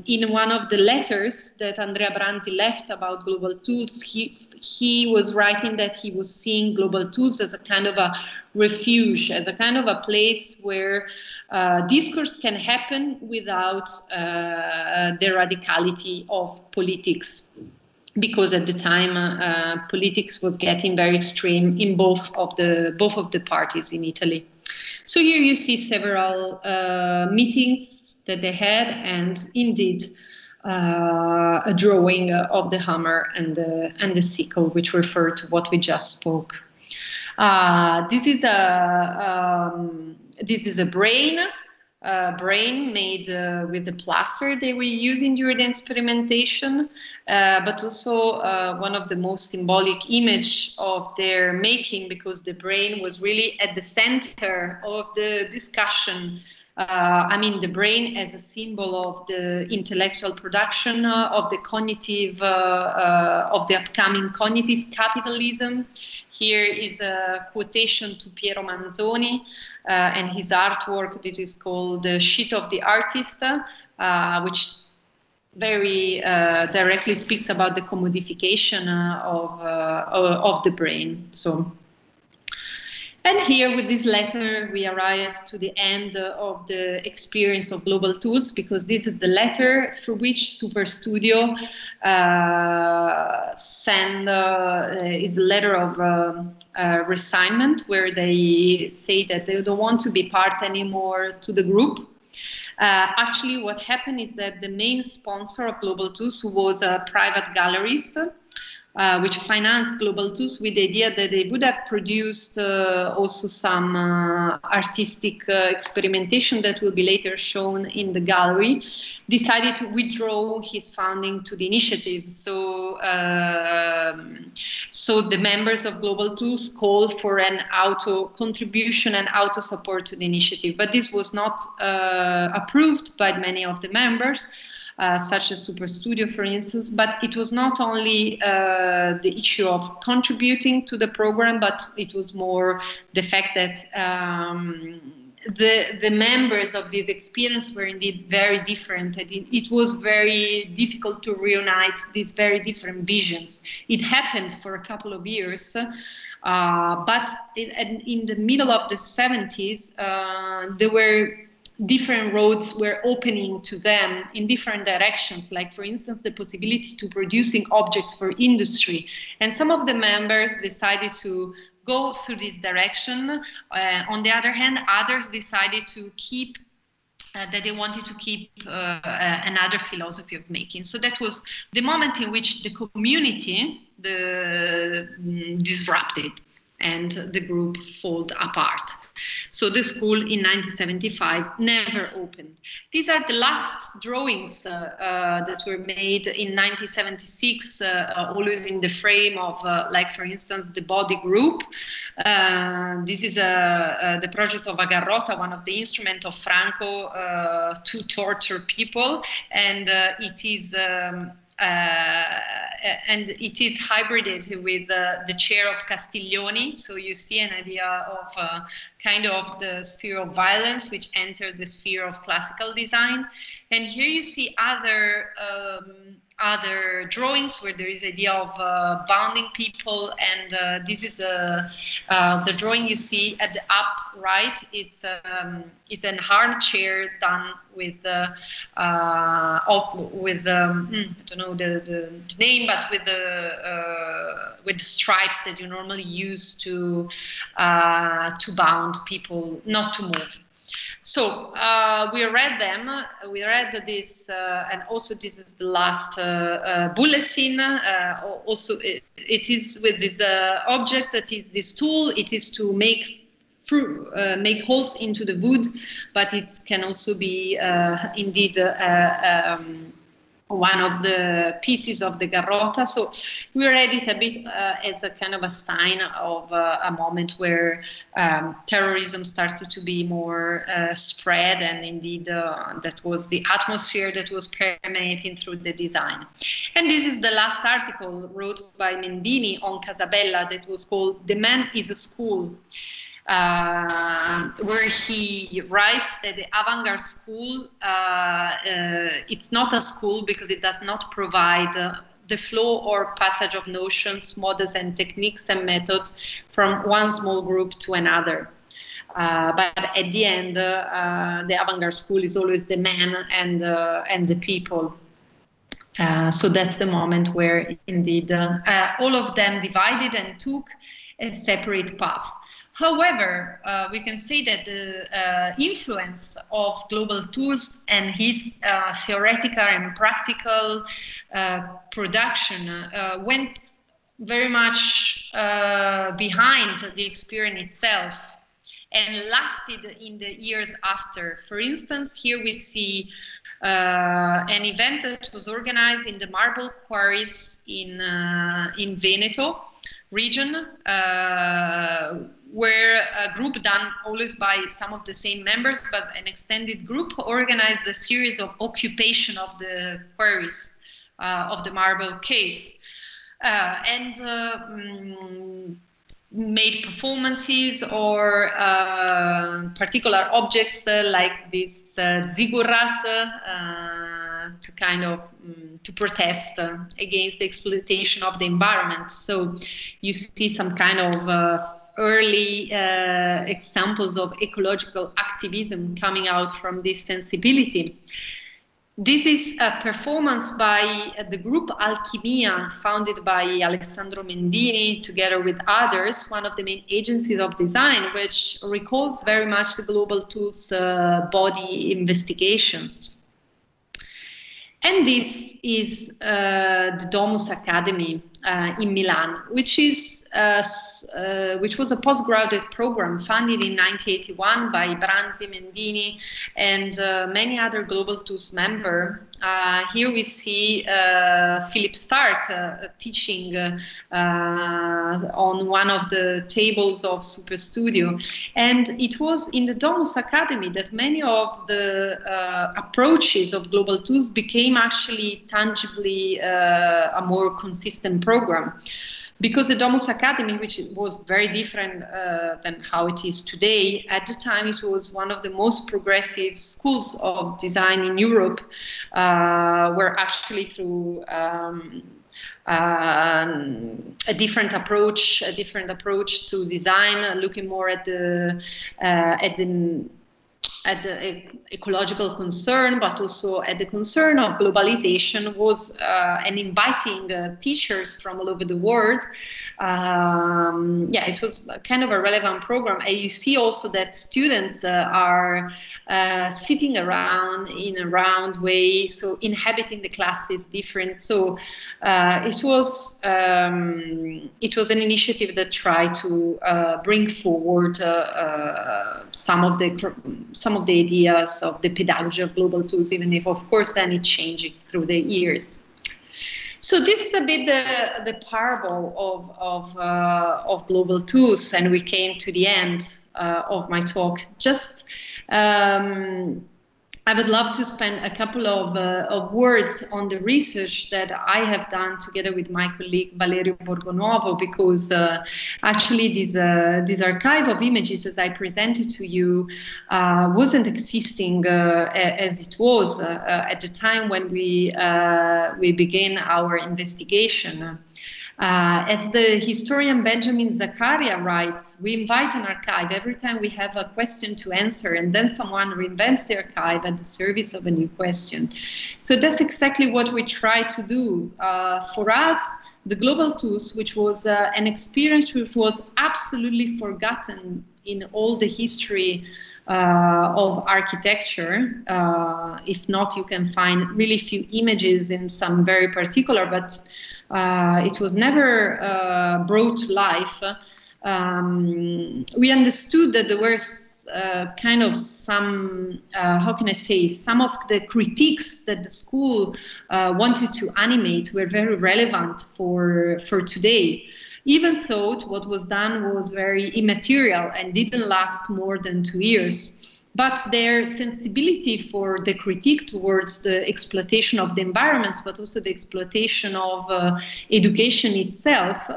in one of the letters that Andrea Branzi left about Global Tools, he was writing that he was seeing Global Tools as a kind of a refuge, as a kind of a place where discourse can happen without the radicality of politics. Because at the time, politics was getting very extreme in both of the parties in Italy. So here you see several meetings that they had, and indeed a drawing of the hammer and the sickle, which refer to what we just spoke. This is a brain made with the plaster they were using during the experimentation, but also one of the most symbolic image of their making, because the brain was really at the center of the discussion. I mean, the brain as a symbol of the intellectual production, of the cognitive, of the upcoming cognitive capitalism. Here is a quotation to Piero Manzoni and his artwork that is called The Sheet of the Artist, which very directly speaks about the commodification of the brain. So. And here with this letter, we arrive to the end of the experience of global tools, because this is the letter for which Superstudio is a letter of resignment, where they say that they don't want to be part anymore to the group. Actually, what happened is that the main sponsor of Global Tools, who was a private gallerist, which financed Global Tools with the idea that they would have produced also some artistic experimentation that will be later shown in the gallery, decided to withdraw his funding to the initiative. So, so the members of Global Tools called for an auto contribution and auto support to the initiative, but this was not approved by many of the members. Such as Superstudio, for instance, but it was not only the issue of contributing to the program, but it was more the fact that the members of this experience were indeed very different. It was very difficult to reunite these very different visions. It happened for a couple of years, but in the middle of the 70s, there were different roads were opening to them in different directions, like, for instance, the possibility to producing objects for industry. And some of the members decided to go through this direction. On the other hand, others decided to keep that they wanted to keep another philosophy of making. So that was the moment in which the community disrupted and the group folded apart. So the school in 1975 never opened. These are the last drawings that were made in 1976, always in the frame of, like, for instance, the body group. This is the project of a garrotta, one of the instruments of Franco to torture people, and it is hybridized with the chair of Castiglioni. So you see an idea of kind of the sphere of violence, which entered the sphere of classical design. And here you see other drawings where there is idea of bounding people, and this is the drawing you see at the up right. It's an armchair done with I don't know the name, but with the stripes that you normally use to bound people not to move. So we read them. We read this, and also this is the last bulletin. Also, it is with this object that is this tool. It is to make holes into the wood, but it can also be indeed one of the pieces of the garrotta. So we read it a bit as a kind of a sign of a moment where terrorism started to be more spread, and indeed that was the atmosphere that was permeating through the design. And this is the last article wrote by Mendini on Casabella that was called "The Man is a School," where he writes that the avant-garde school, it's not a school because it does not provide the flow or passage of notions, models and techniques and methods from one small group to another. But at the end, the avant-garde school is always the man and the people. So that's the moment where indeed all of them divided and took a separate path. However, we can say that the influence of Global Tools and his theoretical and practical production went very much behind the experience itself and lasted in the years after. For instance, here we see an event that was organized in the marble quarries in Veneto region, where a group done always by some of the same members, but an extended group organized a series of occupation of the quarries of the marble caves, and made performances or particular objects like this ziggurat to kind of to protest against the exploitation of the environment. So you see some kind of early examples of ecological activism coming out from this sensibility. This is a performance by the group Alchimia, founded by Alessandro Mendini, together with others, one of the main agencies of design, which recalls very much the Global Tools body investigations. And this is the Domus Academy in Milan, which was a postgraduate program funded in 1981 by Branzi, Mendini, and many other Global Tools members. Here we see Philip Stark teaching on one of the tables of Superstudio. And it was in the Domus Academy that many of the approaches of Global Tools became actually tangibly a more consistent program. Because the Domus Academy, which was very different than how it is today, at the time it was one of the most progressive schools of design in Europe, where actually through a different approach to design, looking more at the ecological concern, but also at the concern of globalization, was and inviting teachers from all over the world. Yeah, it was kind of a relevant program. And you see also that students are sitting around in a round way, so inhabiting the classes different. So it was an initiative that tried to bring forward some of the ideas of the pedagogy of Global Tools, even if, of course, then it changed through the years. So this is a bit the parable of Global Tools, and we came to the end of my talk. Just I would love to spend a couple of words on the research that I have done together with my colleague Valerio Borgonuovo, because actually this archive of images, as I presented to you, wasn't existing as it was at the time when we began our investigation. As the historian Benjamin Zakaria writes, we invite an archive every time we have a question to answer, and then someone reinvents the archive at the service of a new question. So that's exactly what we try to do. For us, the Global Tools, which was an experience which was absolutely forgotten in all the history of architecture. If not, you can find really few images in some very particular, but it was never brought to life. We understood that there were kind of some, how can I say, some of the critiques that the school wanted to animate were very relevant for today. Even though what was done was very immaterial and didn't last more than 2 years. But their sensibility for the critique towards the exploitation of the environments, but also the exploitation of education itself,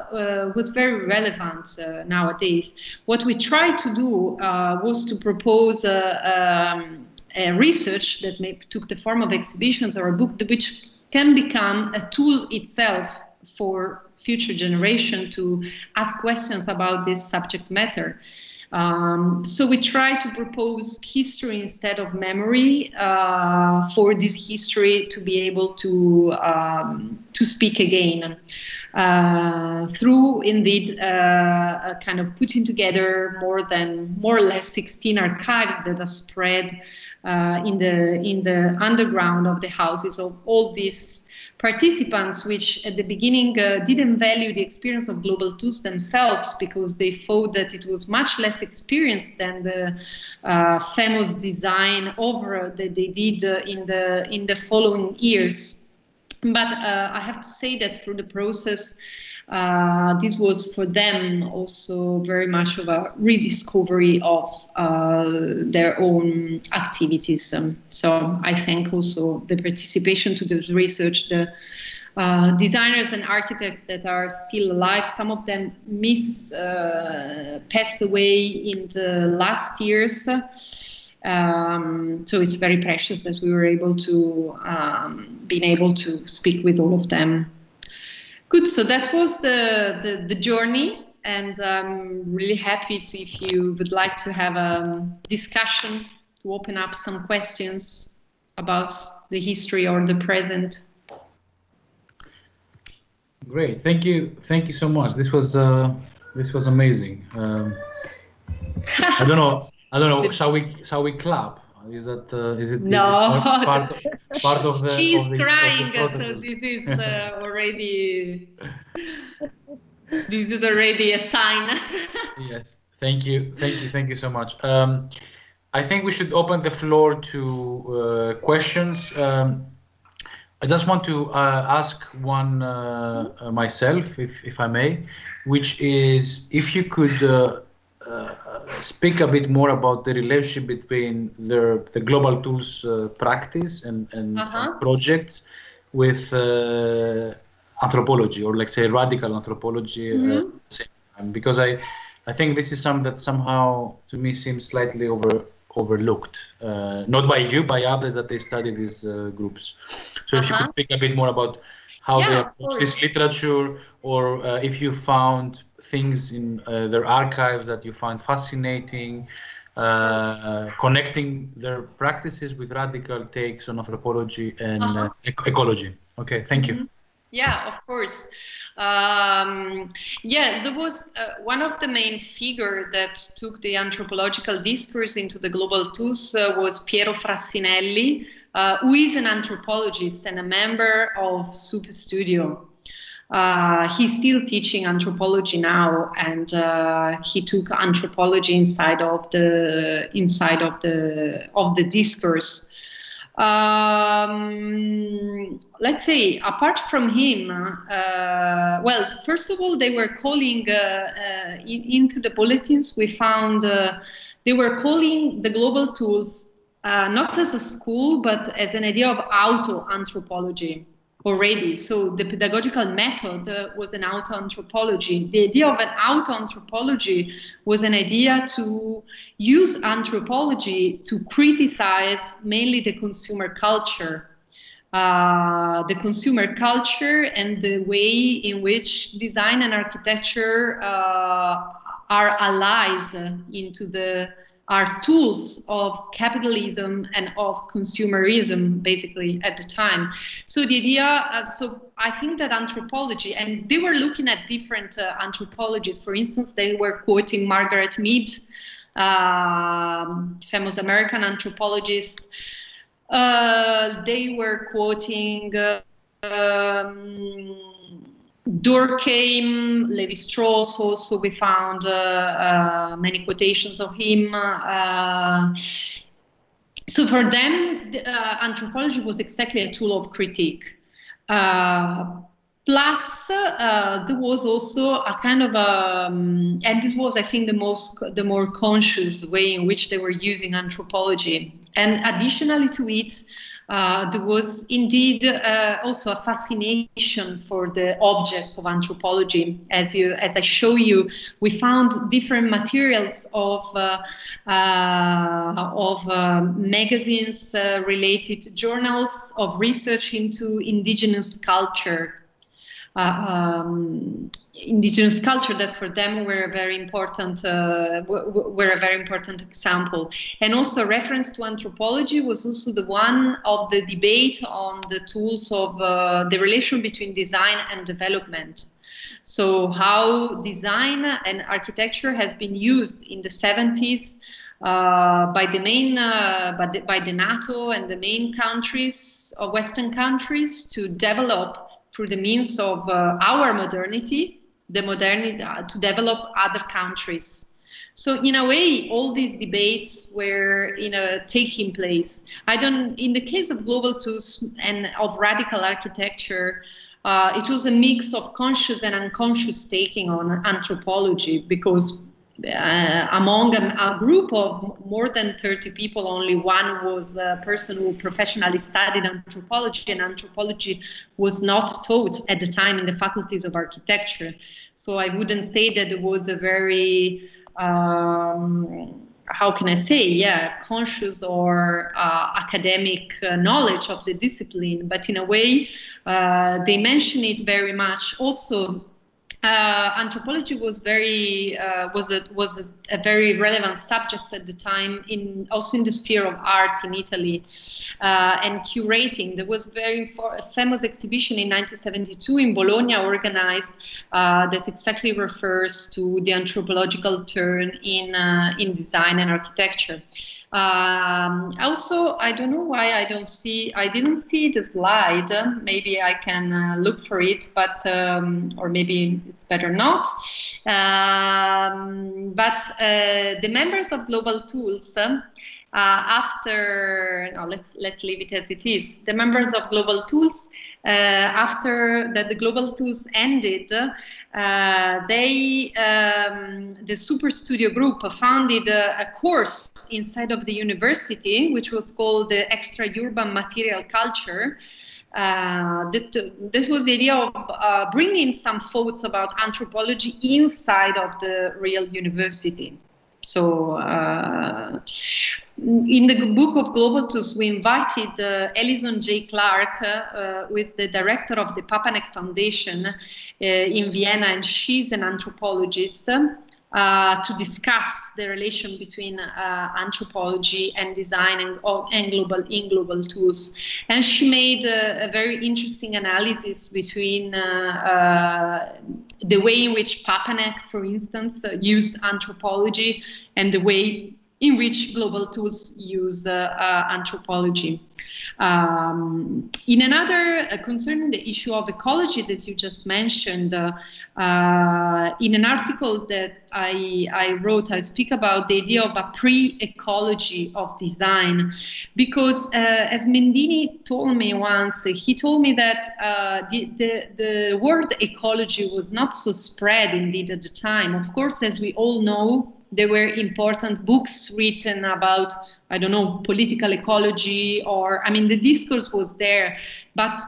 was very relevant nowadays. What we tried to do was to propose a research that took the form of exhibitions or a book, which can become a tool itself for future generation to ask questions about this subject matter. So we try to propose history instead of memory for this history to be able to speak again through indeed a kind of putting together more or less 16 archives that are spread in the underground of the houses of all these participants, which at the beginning didn't value the experience of Global Tools themselves, because they thought that it was much less experienced than the famous design over that they did in the following years. But I have to say that through the process, this was for them also very much of a rediscovery of their own activities. So I thank also the participation to the research, the designers and architects that are still alive. Some of them passed away in the last years. So it's very precious that we were able to speak with all of them. Good, so that was the journey, and I'm really happy to, if you would like to have a discussion, to open up some questions about the history or the present. Great, thank you so much. This was amazing. I don't know. Shall we clap? Is it no? Part of the? She's of the, crying, of the so this is already. This is already a sign. Yes, thank you so much. I think we should open the floor to questions. I just want to ask one myself, if I may, which is if you could speak a bit more about the relationship between the global tools practice and projects with anthropology, or let's say radical anthropology, because I think this is something that somehow to me seems slightly overlooked, not by you, by others that they study these groups. So if you could speak a bit more about how they approach this literature, or if you found things in their archives that you find fascinating, connecting their practices with radical takes on anthropology and ecology. Okay, thank you. Yeah, of course. Yeah, there was one of the main figures that took the anthropological discourse into the global tools was Piero Frassinelli, who is an anthropologist and a member of Superstudio. He's still teaching anthropology now, and he took anthropology inside of the discourse. Let's say, apart from him, well, first of all, they were calling into the bulletins. We found they were calling the global tools not as a school, but as an idea of auto-anthropology already. So the pedagogical method was an auto-anthropology. The idea of an auto-anthropology was an idea to use anthropology to criticize mainly the consumer culture. The consumer culture and the way in which design and architecture are allies into are tools of capitalism and of consumerism, basically, at the time. So the idea, so I think that anthropology, and they were looking at different anthropologies. For instance, they were quoting Margaret Mead, famous American anthropologist. They were quoting Durkheim, Lévi-Strauss. Also, we found many quotations of him. So for them, anthropology was exactly a tool of critique. Plus, there was also a kind of and this was, I think, the more conscious way in which they were using anthropology. And additionally to it, there was indeed also a fascination for the objects of anthropology. As I show you, we found different materials of magazines, related journals of research into indigenous culture. Indigenous culture that for them were a very important example. And also reference to anthropology was also the one of the debate on the tools of the relation between design and development. So how design and architecture has been used in the 70s by the NATO and the main countries of Western countries to develop through the means of our modernity, to develop other countries. So in a way, all these debates were taking place. In the case of global tools and of radical architecture, it was a mix of conscious and unconscious taking on anthropology, because among a group of more than 30 people, only one was a person who professionally studied anthropology, and anthropology was not taught at the time in the faculties of architecture. So I wouldn't say that there was a very how can I say, conscious or academic knowledge of the discipline, but in a way they mention it very much. Also, anthropology was a very relevant subject at the time, also in the sphere of art in Italy, and curating. There was a famous exhibition in 1972 in Bologna organized that exactly refers to the anthropological turn in design and architecture. Also, I don't know why I didn't see the slide. Maybe I can look for it, but or maybe it's better not. But the members of Global Tools, let's leave it as it is. The members of Global Tools, after that the Global Tools ended, the Superstudio group founded a course inside of the university, which was called the Extra-Urban Material Culture. This was the idea of bringing some thoughts about anthropology inside of the real university. So in the book of Global Tools, we invited Alison J. Clark, who is the director of the Papanek Foundation in Vienna, and she's an anthropologist, to discuss the relation between anthropology and design and global tools. And she made a very interesting analysis between the way in which Papanek, for instance, used anthropology and the way in which Global Tools use anthropology. In another, concerning the issue of ecology that you just mentioned, in an article that I wrote, I speak about the idea of a pre-ecology of design, because as Mendini told me once, he told me that the word ecology was not so spread indeed at the time. Of course, as we all know, there were important books written about, I don't know, political ecology, or, I mean, the discourse was there, but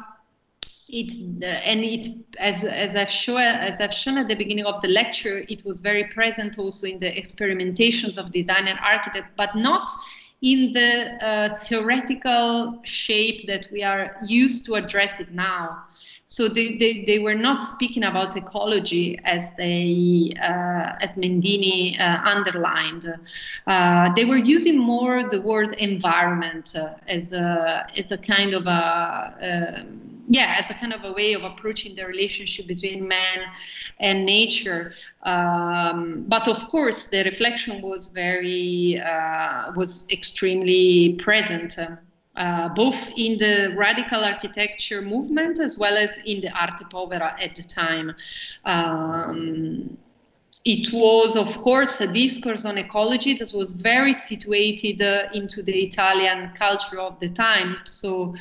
as I've shown at the beginning of the lecture, it was very present also in the experimentations of design and architects, but not in the theoretical shape that we are used to address it now. So they were not speaking about ecology as Mendini underlined. They were using more the word environment as a kind of a way of approaching the relationship between man and nature. But of course, the reflection was extremely present. Both in the radical architecture movement as well as in the Arte Povera at the time. It was, of course, a discourse on ecology that was very situated into the Italian culture of the time. So,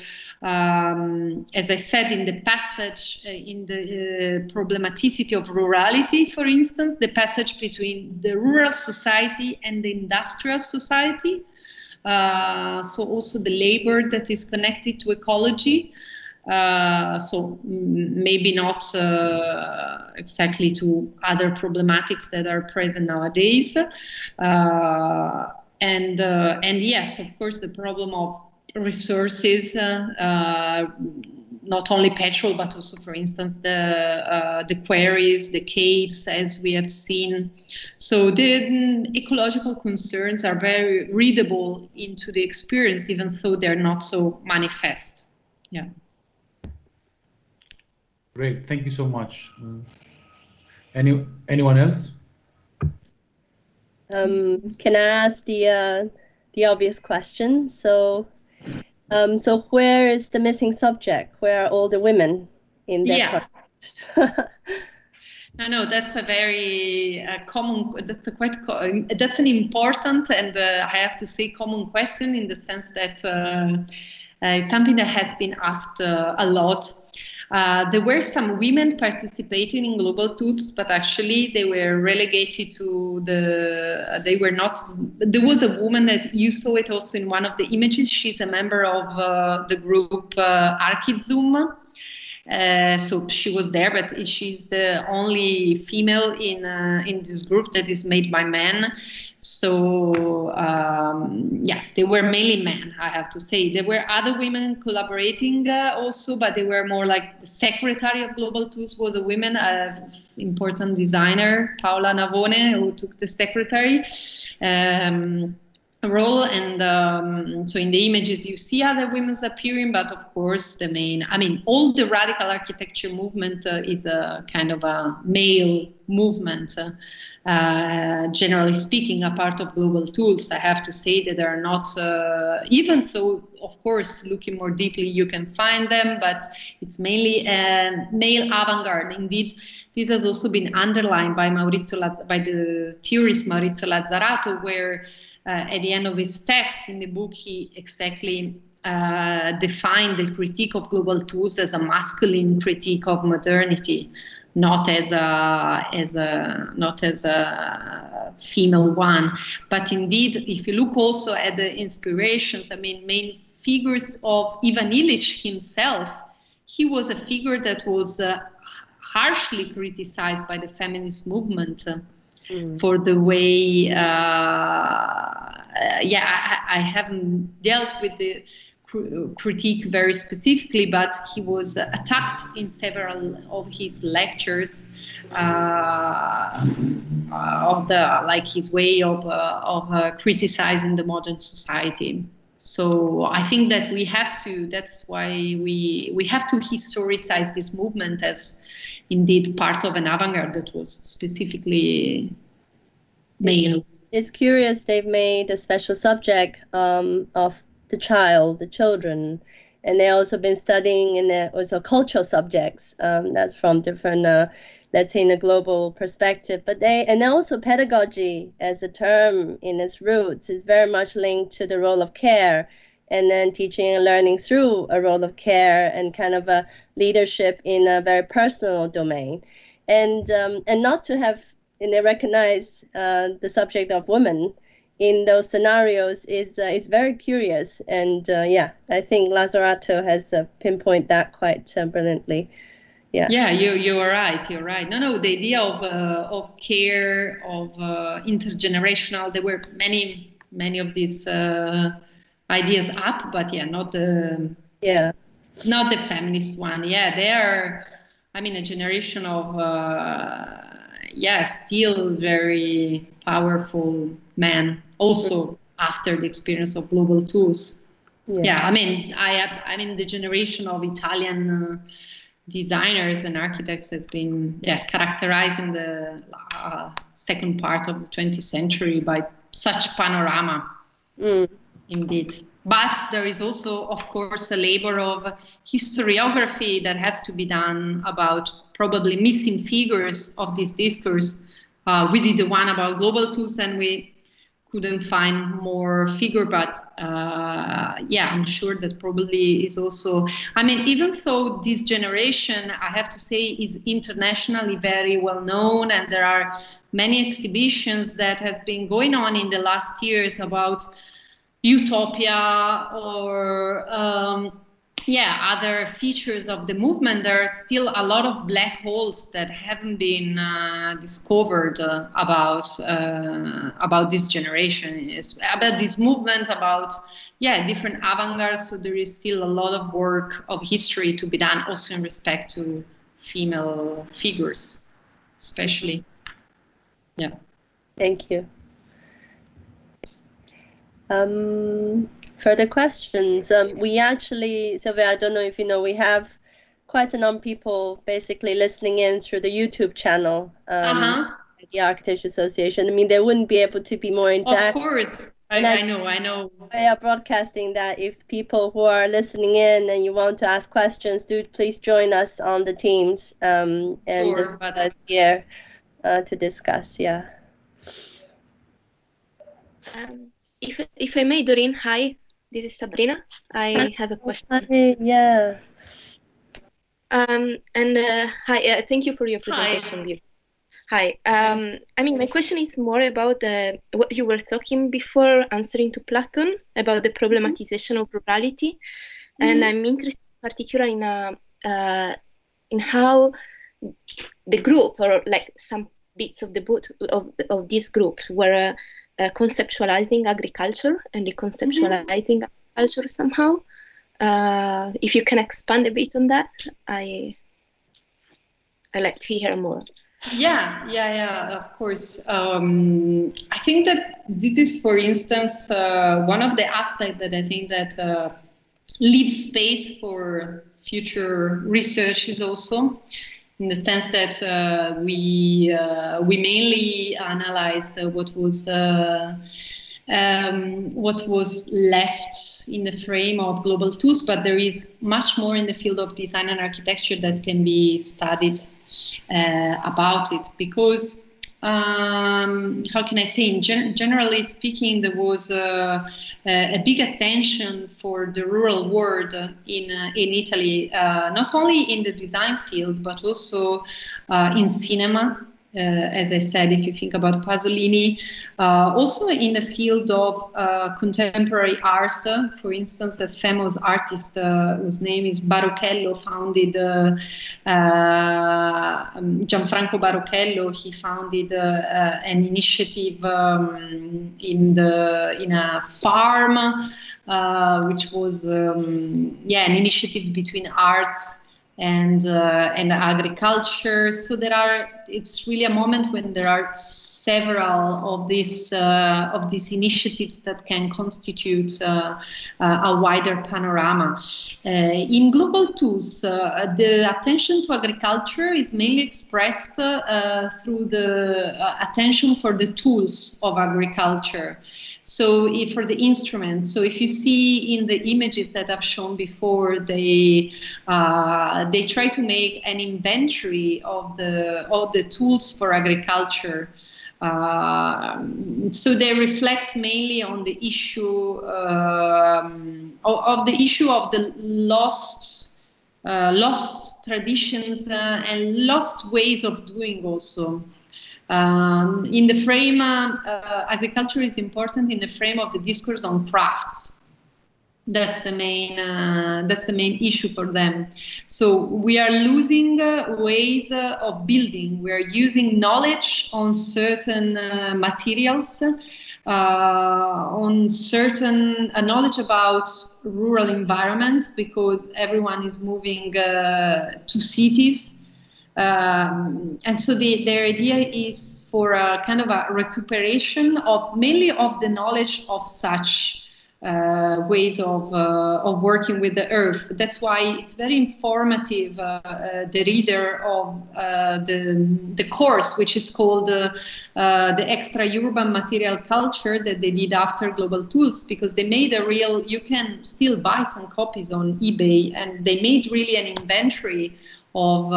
as I said, in the passage, in the problematicity of rurality, for instance, the passage between the rural society and the industrial society, so also the labor that is connected to ecology, so maybe not exactly to other problematics that are present nowadays, and yes, of course, the problem of resources, not only petrol, but also, for instance, the quarries, the caves, as we have seen. So the ecological concerns are very readable into the experience, even though they're not so manifest. Yeah. Great, thank you so much. Anyone else? Can I ask the obvious question? So where is the missing subject? Where are all the women in that project? No, that's a very common. That's an important and I have to say common question, in the sense that it's something that has been asked a lot. There were some women participating in Global Tools, but actually they were relegated to they were not. There was a woman that you saw it also in one of the images. She's a member of the group Archizoom. So she was there, but she's the only female in this group that is made by men. So yeah, they were mainly men, I have to say. There were other women collaborating also, but they were more like the secretary of Global Tools was a woman, an important designer, Paola Navone, who took the secretary role. And so in the images you see other women appearing, but of course the main, I mean, all the radical architecture movement is a kind of a male movement. Generally speaking, a part of Global Tools, I have to say that they are not, even though, of course, looking more deeply, you can find them, but it's mainly male avant-garde. Indeed, this has also been underlined by the theorist Maurizio Lazzarato, where at the end of his text in the book, he exactly defined the critique of Global Tools as a masculine critique of modernity, not as a female one. But indeed, if you look also at the inspirations, I mean, main figures of Ivan Illich himself, he was a figure that was harshly criticized by the feminist movement for the way, I haven't dealt with the critique very specifically, but he was attacked in several of his lectures of his way of criticizing the modern society. So I think that we have to, that's why we have to historicize this movement as indeed part of an avant-garde that was specifically male. It's curious they've made a special subject of the child, the children, and they also been studying in also cultural subjects that's from different, let's say, in a global perspective. But and also pedagogy as a term in its roots is very much linked to the role of care, and then teaching and learning through a role of care and kind of a leadership in a very personal domain, and not to have recognize the subject of women in those scenarios is very curious. And yeah, I think Lazzarato has pinpointed that quite brilliantly. Yeah, you are right. You're right. No, the idea of care, of intergenerational. There were many of these ideas up, but yeah, not the feminist one. Yeah, they are. I mean, a generation of still very powerful men. Also, after the experience of Global Tools. Yeah, I mean, the generation of Italian designers and architects has been characterized in the second part of the 20th century by such panorama, indeed. But there is also, of course, a labor of historiography that has to be done about probably missing figures of this discourse. We did the one about Global Tools, and we couldn't find more figure, but I'm sure that probably is also, I mean, even though this generation, I have to say, is internationally very well known, and there are many exhibitions that has been going on in the last years about utopia or other features of the movement, there are still a lot of black holes that haven't been discovered about this generation, about this movement, about different avant-gardes. So there is still a lot of work of history to be done, also in respect to female figures, especially. Yeah. Thank you. Further questions. We actually, Silvia, I don't know if you know, we have quite a number of people basically listening in through the YouTube channel, the Architecture Association. I mean, they wouldn't be able to be more interactive. Of course, I know. We are broadcasting that if people who are listening in and you want to ask questions, do please join us on the Teams and just us here to discuss. Yeah. If I may, Doreen, hi, this is Sabrina. I have a question. Hi, yeah. Hi, thank you for your presentation. Hi. I mean, my question is more about what you were talking before, answering to Platon, about the problematization of rurality. And I'm interested particularly in in how the group, or like some bits of the book of these groups, were conceptualizing agriculture and deconceptualizing agriculture somehow. If you can expand a bit on that, I like to hear more. Yeah, of course. I think that this is, for instance, one of the aspects that I think that leaves space for future research is also, in the sense that we mainly analyzed what was left in the frame of global tools, but there is much more in the field of design and architecture that can be studied about it, because how can I say, generally speaking, there was a big attention for the rural world in Italy, not only in the design field, but also in cinema. As I said, if you think about Pasolini, also in the field of contemporary art, for instance, a famous artist whose name is Baruchello founded, Gianfranco Baruchello, he founded an initiative in a farm, which was an initiative between arts and agriculture. So it's really a moment when there are several of these initiatives that can constitute a wider panorama. In global tools, the attention to agriculture is mainly expressed through the attention for the tools of agriculture. So for the instruments, so if you see in the images that I've shown before, they try to make an inventory of the tools for agriculture. So they reflect mainly on the issue of the lost traditions and lost ways of doing also. In the frame, agriculture is important in the frame of the discourse on crafts. That's the main issue for them. So we are losing ways of building. We are using knowledge on certain materials, on certain knowledge about rural environment, because everyone is moving to cities. And so their idea is for a kind of a recuperation of mainly of the knowledge of such ways of working with the earth. That's why it's very informative, the reader of the course, which is called the extra-urban material culture that they did after Global Tools, because they made you can still buy some copies on eBay, and they made really an inventory of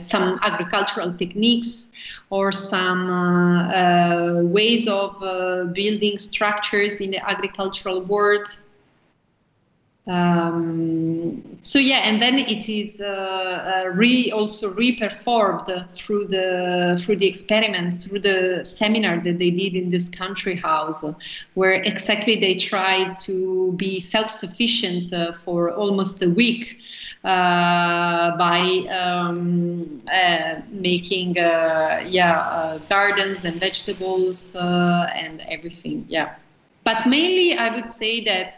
some agricultural techniques or some ways of building structures in the agricultural world. So yeah, and then it is also re-performed through the experiments, through the seminar that they did in this country house, where exactly they tried to be self-sufficient for almost a week by making gardens and vegetables and everything. Yeah, but mainly I would say that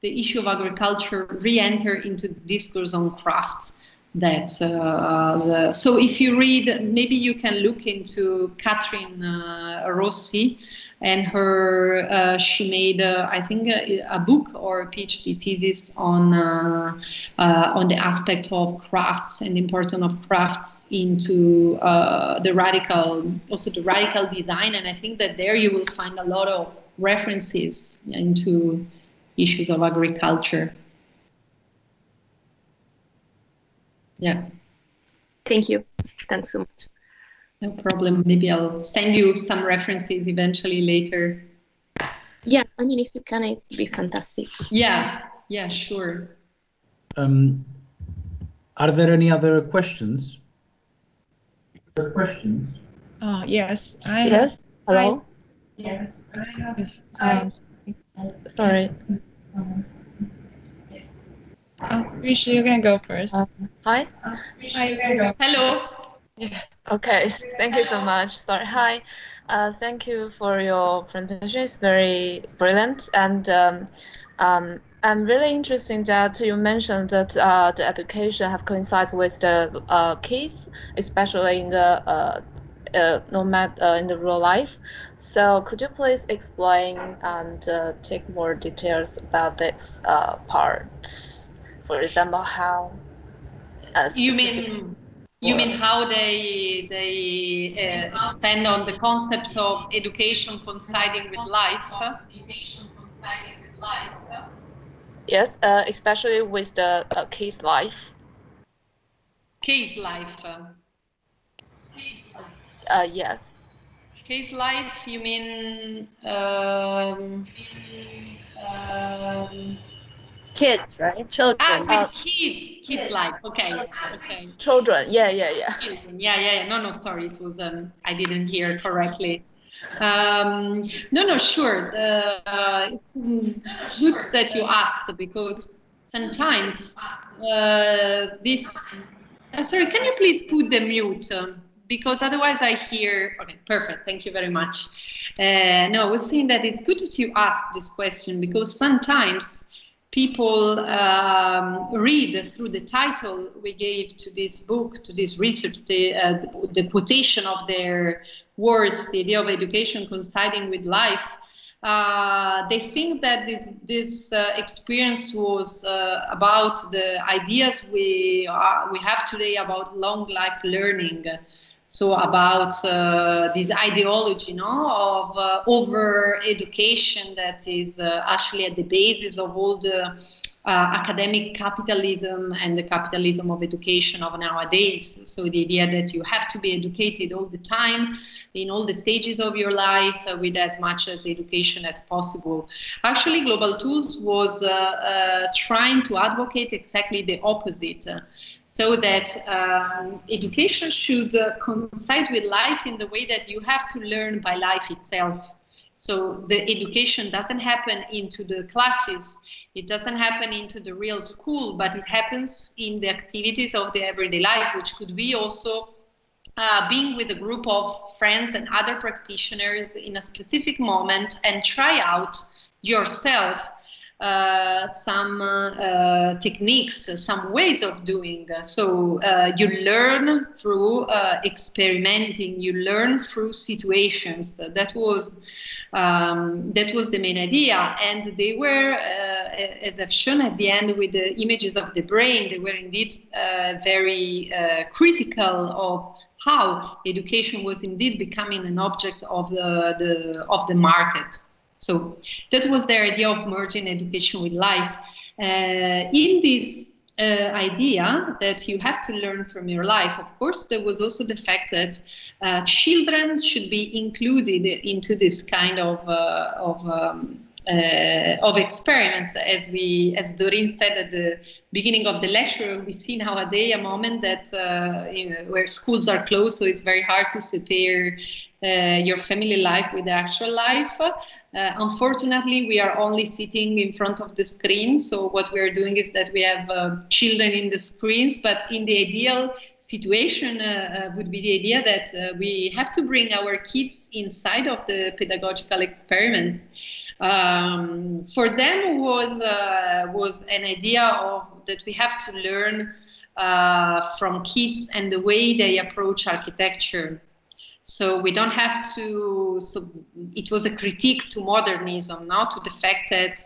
the issue of agriculture re-enter into the discourse on crafts. So if you read, maybe you can look into Catherine Rossi and her. She made, I think, a book or a PhD thesis on the aspect of crafts and the importance of crafts into the radical design. And I think that there you will find a lot of references into issues of agriculture. Yeah. Thank you. Thanks so much. No problem. Maybe I'll send you some references eventually later. Yeah, I mean, if you can, it'd be fantastic. Yeah, sure. Are there any other questions? Yes. Yes. Hello. Yes, I have Sorry. Rishi, you can go first. Hi. Hi, you can go. Hello. Yeah. Okay, thank you so much. Sorry. Hi. Thank you for your presentation. It's very brilliant, and I'm really interested that you mentioned that the education have coincided with the kids, especially in the in the real life. So could you please explain and take more details about this part? For example, how You mean how they expand on the concept of education coinciding with life? Yes, especially with the case life. Case life. Yes. Case life, you mean Kids, right? Children. with kids life. Okay. Children. Yeah. Children. Yeah. No, sorry, it was I didn't hear correctly. No, sure. It's good that you asked, because sometimes this. Sorry, can you please put the mute? Because otherwise I hear. Okay, perfect. Thank you very much. No, I was saying that it's good that you asked this question, because sometimes people read through the title we gave to this book, to this research, the quotation of their words, the idea of education coinciding with life. They think that this experience was about the ideas we have today about long life learning. So about this ideology, of over education that is actually at the basis of all the academic capitalism and the capitalism of education of nowadays. So the idea that you have to be educated all the time, in all the stages of your life, with as much as education as possible. Actually, Global Tools was trying to advocate exactly the opposite. So that education should coincide with life in the way that you have to learn by life itself. So the education doesn't happen into the classes, it doesn't happen into the real school, but it happens in the activities of the everyday life, which could be also being with a group of friends and other practitioners in a specific moment and try out yourself some techniques, some ways of doing. So you learn through experimenting, you learn through situations. That was the main idea. And they were, as I've shown at the end with the images of the brain, they were indeed very critical of how education was indeed becoming an object of the market. So that was their idea of merging education with life. In this idea that you have to learn from your life, of course, there was also the fact that children should be included into this kind of experiments. As Doreen said at the beginning of the lecture, we see nowadays a moment that where schools are closed, so it's very hard to separate your family life with the actual life. Unfortunately, we are only sitting in front of the screen. So what we are doing is that we have children in the screens, but in the ideal situation would be the idea that we have to bring our kids inside of the pedagogical experiments. For them was an idea of that we have to learn from kids and the way they approach architecture. So we don't have to, so it was a critique to modernism, not to the fact that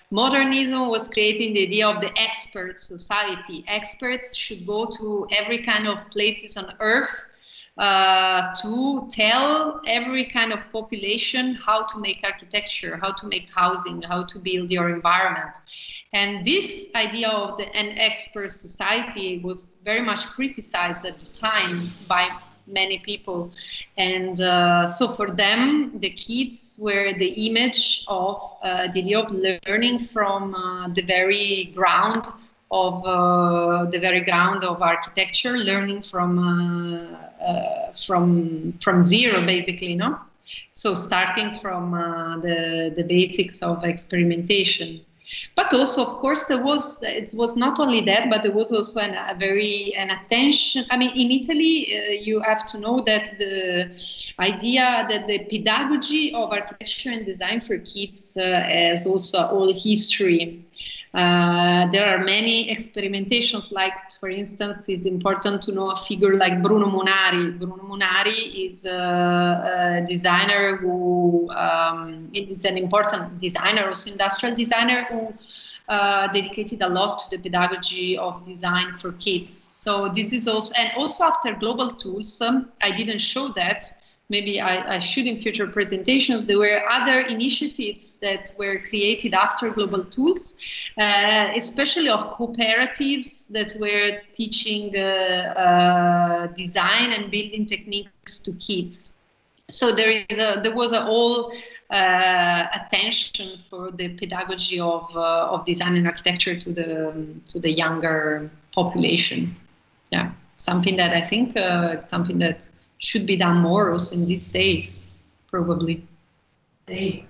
modernism was creating the idea of the expert society. Experts should go to every kind of places on earth to tell every kind of population how to make architecture, how to make housing, how to build your environment. And this idea of an expert society was very much criticized at the time by many people. And so for them, the kids were the image of the idea of learning from the very ground of architecture, learning from zero, basically, no? So starting from the basics of experimentation. But also, of course, it was not only that, but there was also an attention. I mean, in Italy, you have to know that the idea that the pedagogy of architecture and design for kids has also a whole history. There are many experimentations, like, for instance, it's important to know a figure like Bruno Munari. Bruno Munari is a designer who is an important designer, also industrial designer, who dedicated a lot to the pedagogy of design for kids. So this is also, and also after Global Tools, I didn't show that. Maybe I should in future presentations. There were other initiatives that were created after Global Tools, especially of cooperatives that were teaching design and building techniques to kids. So there was a whole attention for the pedagogy of design and architecture to the younger population. Yeah, something that I think it's something that should be done more also in these days, probably. Okay,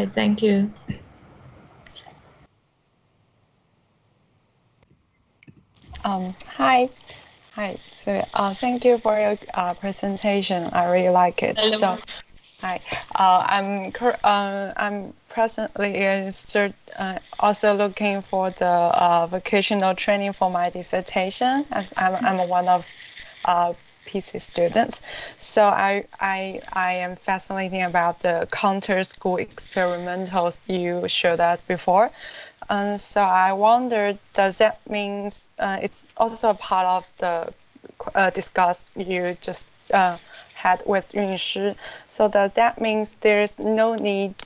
thank you. Hi. So thank you for your presentation. I really like it. Hello. So, hi. I'm presently also looking for the vocational training for my dissertation, as I'm one of PC students. So I am fascinated about the counter school experimentals you showed us before. So I wondered, does that mean it's also a part of the discuss you just had with Yunshi? So does that mean there's no need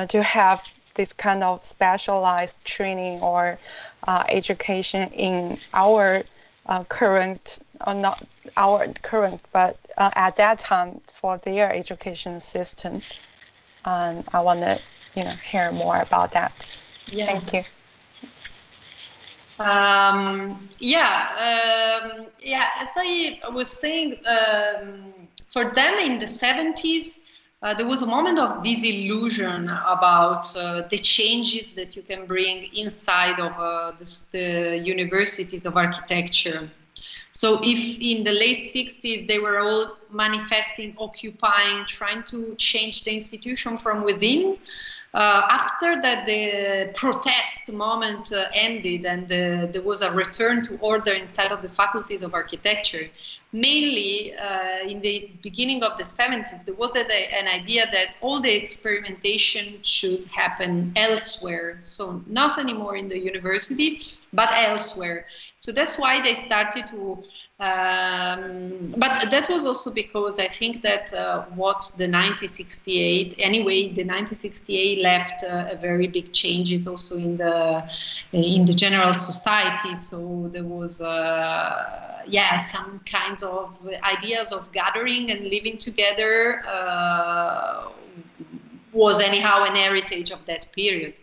to have this kind of specialized training or education in our current, or not our current, but at that time for their education system? I want to hear more about that. Yeah. Thank you. As I was saying, for them in the 70s, there was a moment of disillusion about the changes that you can bring inside of the universities of architecture. So if in the late 60s they were all manifesting, occupying, trying to change the institution from within, after that the protest moment ended and there was a return to order inside of the faculties of architecture. Mainly in the beginning of the 70s, there was an idea that all the experimentation should happen elsewhere. So not anymore in the university, but elsewhere. So that's why they started to but that was also because I think that what the 1968 left a very big changes also in the general society. So there was some kinds of ideas of gathering and living together was anyhow an heritage of that period.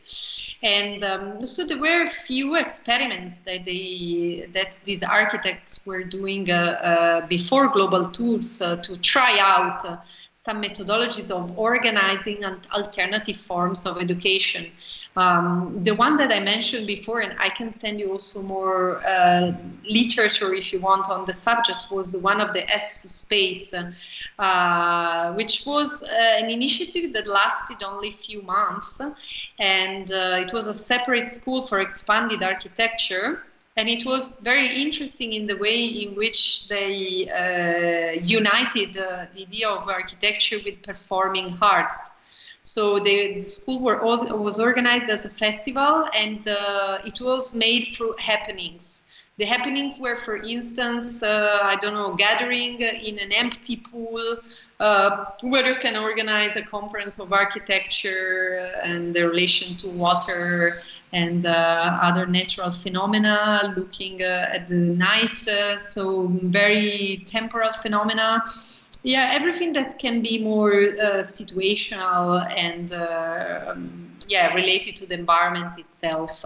And so there were a few experiments that these architects were doing before Global Tools to try out some methodologies of organizing and alternative forms of education. The one that I mentioned before, and I can send you also more literature if you want on the subject, was the one of the S-Space, which was an initiative that lasted only a few months. And it was a separate school for expanded architecture. And it was very interesting in the way in which they united the idea of architecture with performing arts. So the school was organized as a festival, and it was made through happenings. The happenings were, for instance, gathering in an empty pool, where you can organize a conference of architecture and the relation to water and other natural phenomena, looking at the night, so very temporal phenomena. Yeah, everything that can be more situational and related to the environment itself.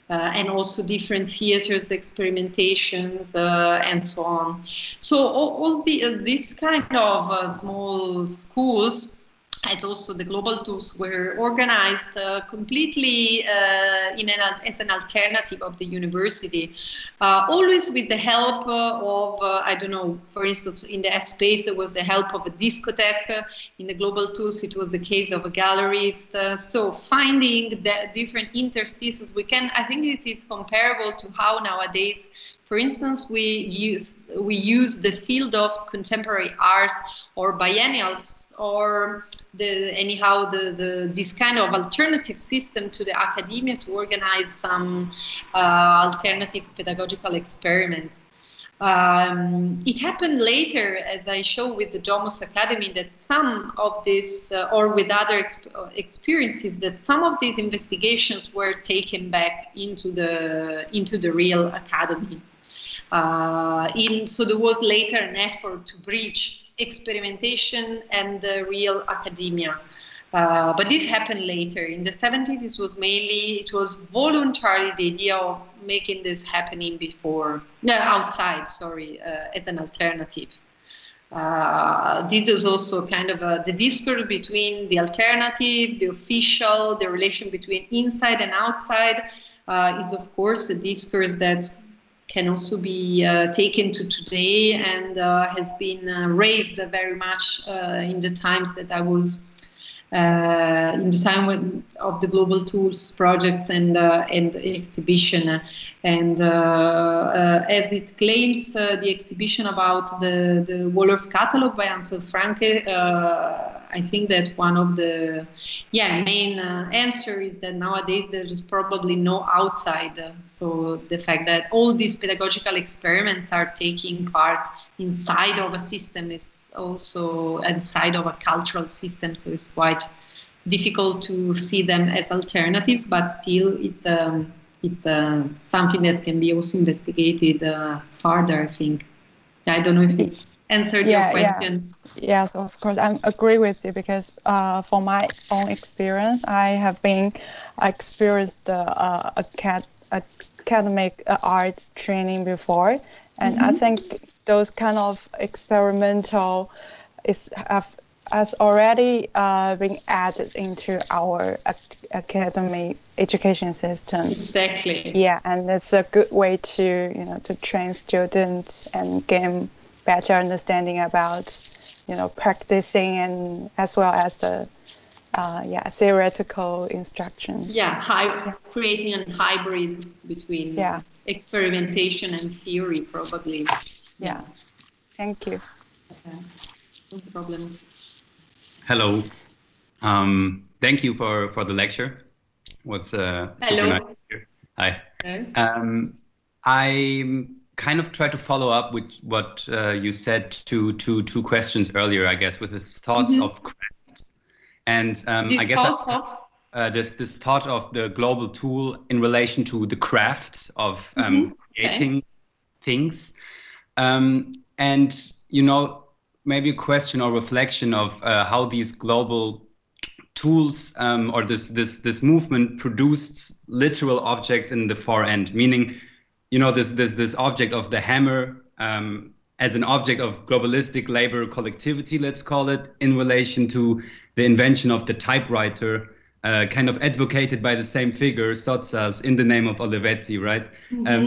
And also different theaters, experimentations, and so on. So all these kind of small schools as also the global tools were organized completely as an alternative of the university, always with the help of, I don't know, for instance, in the S-Space, there was the help of a discotheque. In the global tools, it was the case of a gallerist. So finding the different interstices, I think it is comparable to how nowadays, for instance, we use the field of contemporary art or biennials or this kind of alternative system to the academia to organize some alternative pedagogical experiments. It happened later, as I show with the Domus Academy, that some of these, or with other experiences, that some of these investigations were taken back into the real academy. So there was later an effort to bridge experimentation and the real academia. But this happened later. In the 70s, it was voluntary, the idea of making this happening outside, as an alternative. This is also kind of the discourse between the alternative, the official, the relation between inside and outside is of course a discourse that can also be taken to today and has been raised very much in the times that I was in the time of the Global Tools projects and exhibition. And as it claims, the exhibition about the Wolof catalog by Ansel Franke, I think that one of the main answer is that nowadays there is probably no outside. So the fact that all these pedagogical experiments are taking part inside of a system is also inside of a cultural system. So it's quite difficult to see them as alternatives, but still it's something that can be also investigated further, I think. I don't know if it answered your question. Yes, of course, I agree with you because for my own experience, I have been experienced the academic art training before, and I think those kind of experimental has already been added into our academic education system. Exactly. Yeah, and it's a good way to to train students and gain better understanding about practicing and as well as the theoretical instruction. Creating a hybrid between experimentation and theory, probably. Yeah. Thank you. No problem. Hello. Thank you for the lecture. It was super nice to hear. Hi. I kind of try to follow up with what you said to two questions earlier, I guess, with this thoughts of crafts. And I guess this thought of the global tool in relation to the craft of creating things. And, maybe a question or reflection of how these global tools or this movement produced literal objects in the far end, meaning this object of the hammer as an object of globalistic labor collectivity, let's call it, in relation to the invention of the typewriter, kind of advocated by the same figure, Sottsass, in the name of Olivetti, right?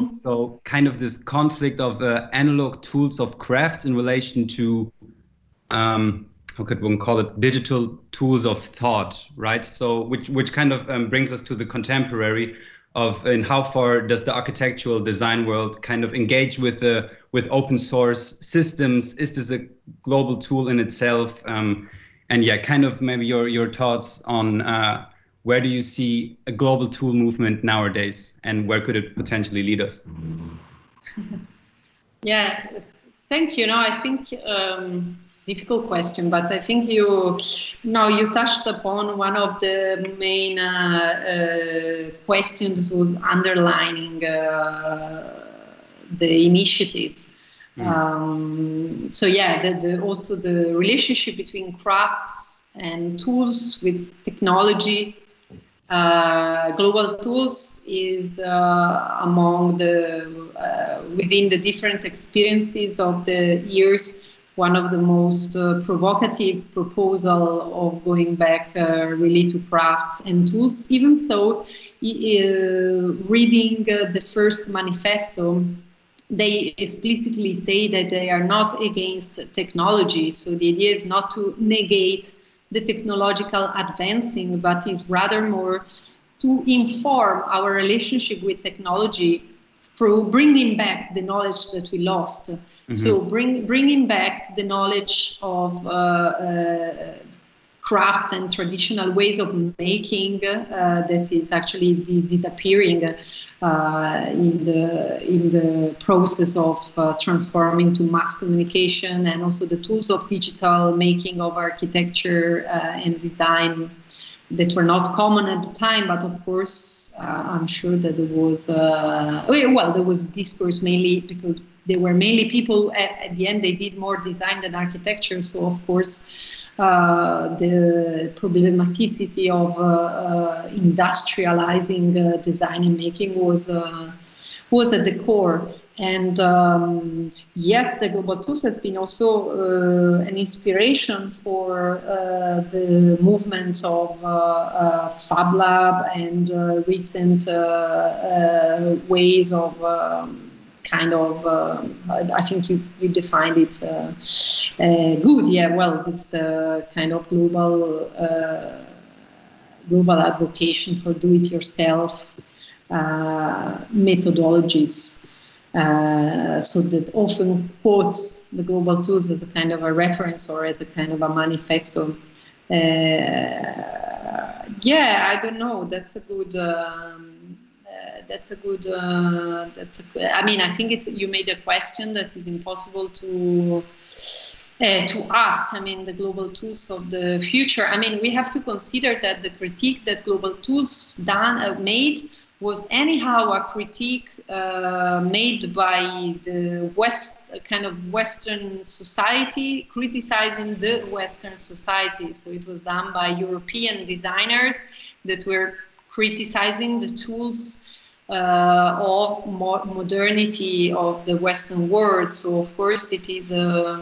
So kind of this conflict of analog tools of crafts in relation to, how could one call it, digital tools of thought, right? So which kind of brings us to the contemporary of in how far does the architectural design world kind of engage with open source systems? Is this a global tool in itself? And kind of maybe your thoughts on where do you see a global tool movement nowadays, and where could it potentially lead us? Thank you. I think it's a difficult question, but I think you touched upon one of the main questions that was underlining the initiative. Also the relationship between crafts and tools with technology. Global tools is among within the different experiences of the years one of the most provocative proposal of going back really to crafts and tools, even though reading the first manifesto, they explicitly say that they are not against technology. So the idea is not to negate the technological advancing, but is rather more to inform our relationship with technology through bringing back the knowledge that we lost. Mm-hmm. So bringing back the knowledge of crafts and traditional ways of making that is actually disappearing in the process of transforming to mass communication, and also the tools of digital making of architecture and design that were not common at the time, but of course I'm sure that there was there was discourse mainly because they were mainly people at the end they did more design than architecture, so of course the problematicity of industrializing design and making was at the core. And yes, the Global Tools has been also an inspiration for the movements of Fab Lab and recent ways of I think you defined it good. Yeah, well, this kind of global advocacy for do-it-yourself methodologies. So that often quotes the Global Tools as a kind of a reference or as a kind of a manifesto. Yeah, I don't know. I mean, I think you made a question that is impossible to ask. I mean, the Global Tools of the future. I mean, we have to consider that the critique that Global Tools made was anyhow a critique made by the Western society, criticizing the Western society. So it was done by European designers that were criticizing the tools of modernity of the Western world. So of course it is a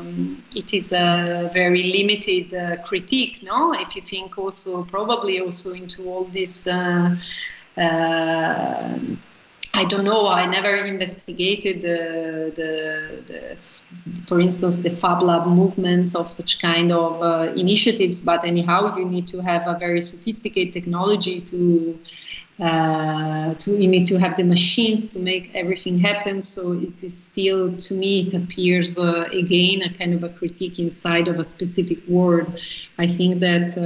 very limited critique, no? If you think also probably also into all this. I don't know. I never investigated for instance, the Fab Lab movements of such kind of initiatives. But anyhow, you need to have a very sophisticated technology you need to have the machines to make everything happen. So it is still, to me, it appears again a kind of a critique inside of a specific word. I think that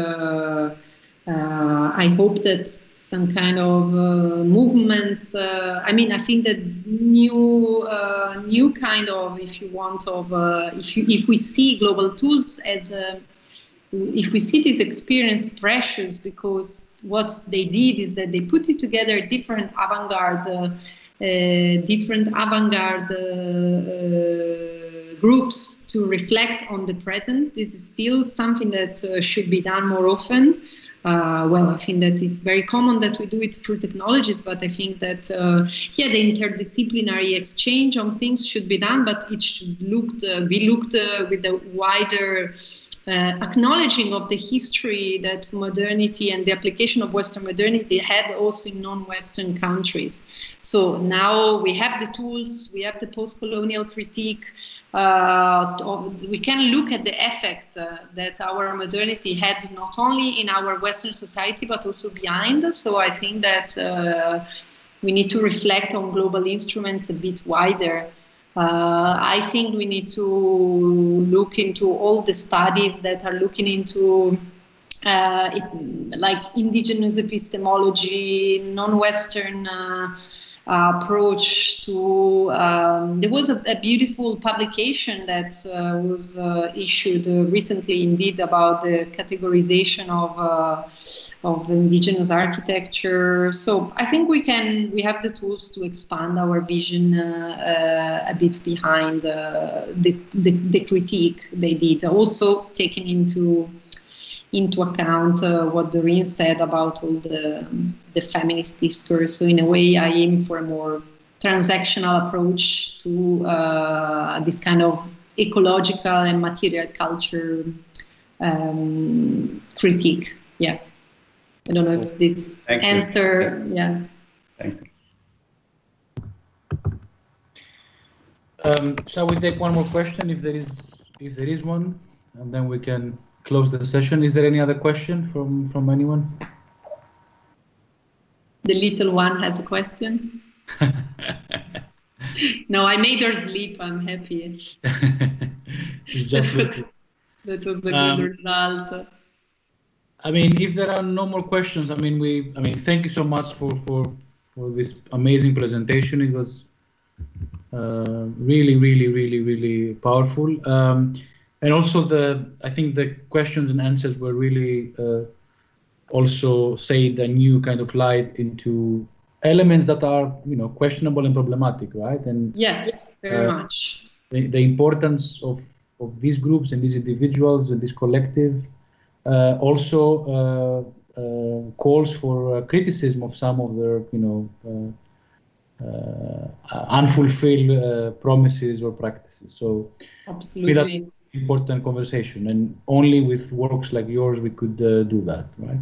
I hope that some kind of movements. I mean, I think that new kind of, if you want, of if we see Global Tools as if we see this experience precious, because what they did is that they put it together different avant-garde groups to reflect on the present. This is still something that should be done more often. Well, I think that it's very common that we do it through technologies, but I think that, the interdisciplinary exchange on things should be done, but it should be looked with a wider acknowledging of the history that modernity and the application of Western modernity had also in non-Western countries. So now we have the tools, we have the post-colonial critique. We can look at the effect that our modernity had not only in our Western society but also behind. So I think that we need to reflect on global instruments a bit wider. I think we need to look into all the studies that are looking into like indigenous epistemology, non-Western approach to. There was a beautiful publication that was issued recently, indeed, about the categorization of indigenous architecture. So I think we have the tools to expand our vision a bit behind the critique they did, also taking into account what Doreen said about all the feminist discourse. So in a way, I aim for a more transactional approach to this kind of ecological and material culture critique. Yeah, I don't know if this answer. Yeah. Thanks. Shall we take one more question if there is one, and then we can close the session. Is there any other question from anyone? The little one has a question. No, I made her sleep. I'm happy. She's just listening. That was a good result. I mean, if there are no more questions, I mean, thank you so much for this amazing presentation. It was really powerful. And also I think the questions and answers were really also shed a new kind of light into elements that are, questionable and problematic, right? And yes, very much. The importance of these groups and these individuals and this collective also calls for criticism of some of their, unfulfilled promises or practices. So absolutely important conversation, and only with works like yours we could do that, right?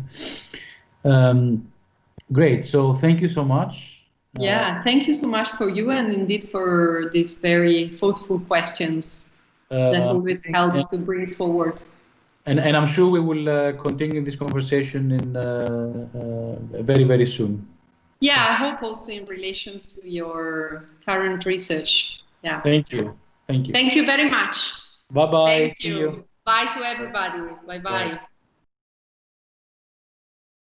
Great. So thank you so much. Yeah, thank you so much for you, and indeed for these very thoughtful questions that always help to bring forward. And I'm sure we will continue this conversation in very soon. Yeah, I hope also in relation to your current research. Yeah. Thank you. Thank you. Thank you very much. Bye-bye. Thank you. Bye to everybody. Bye-bye.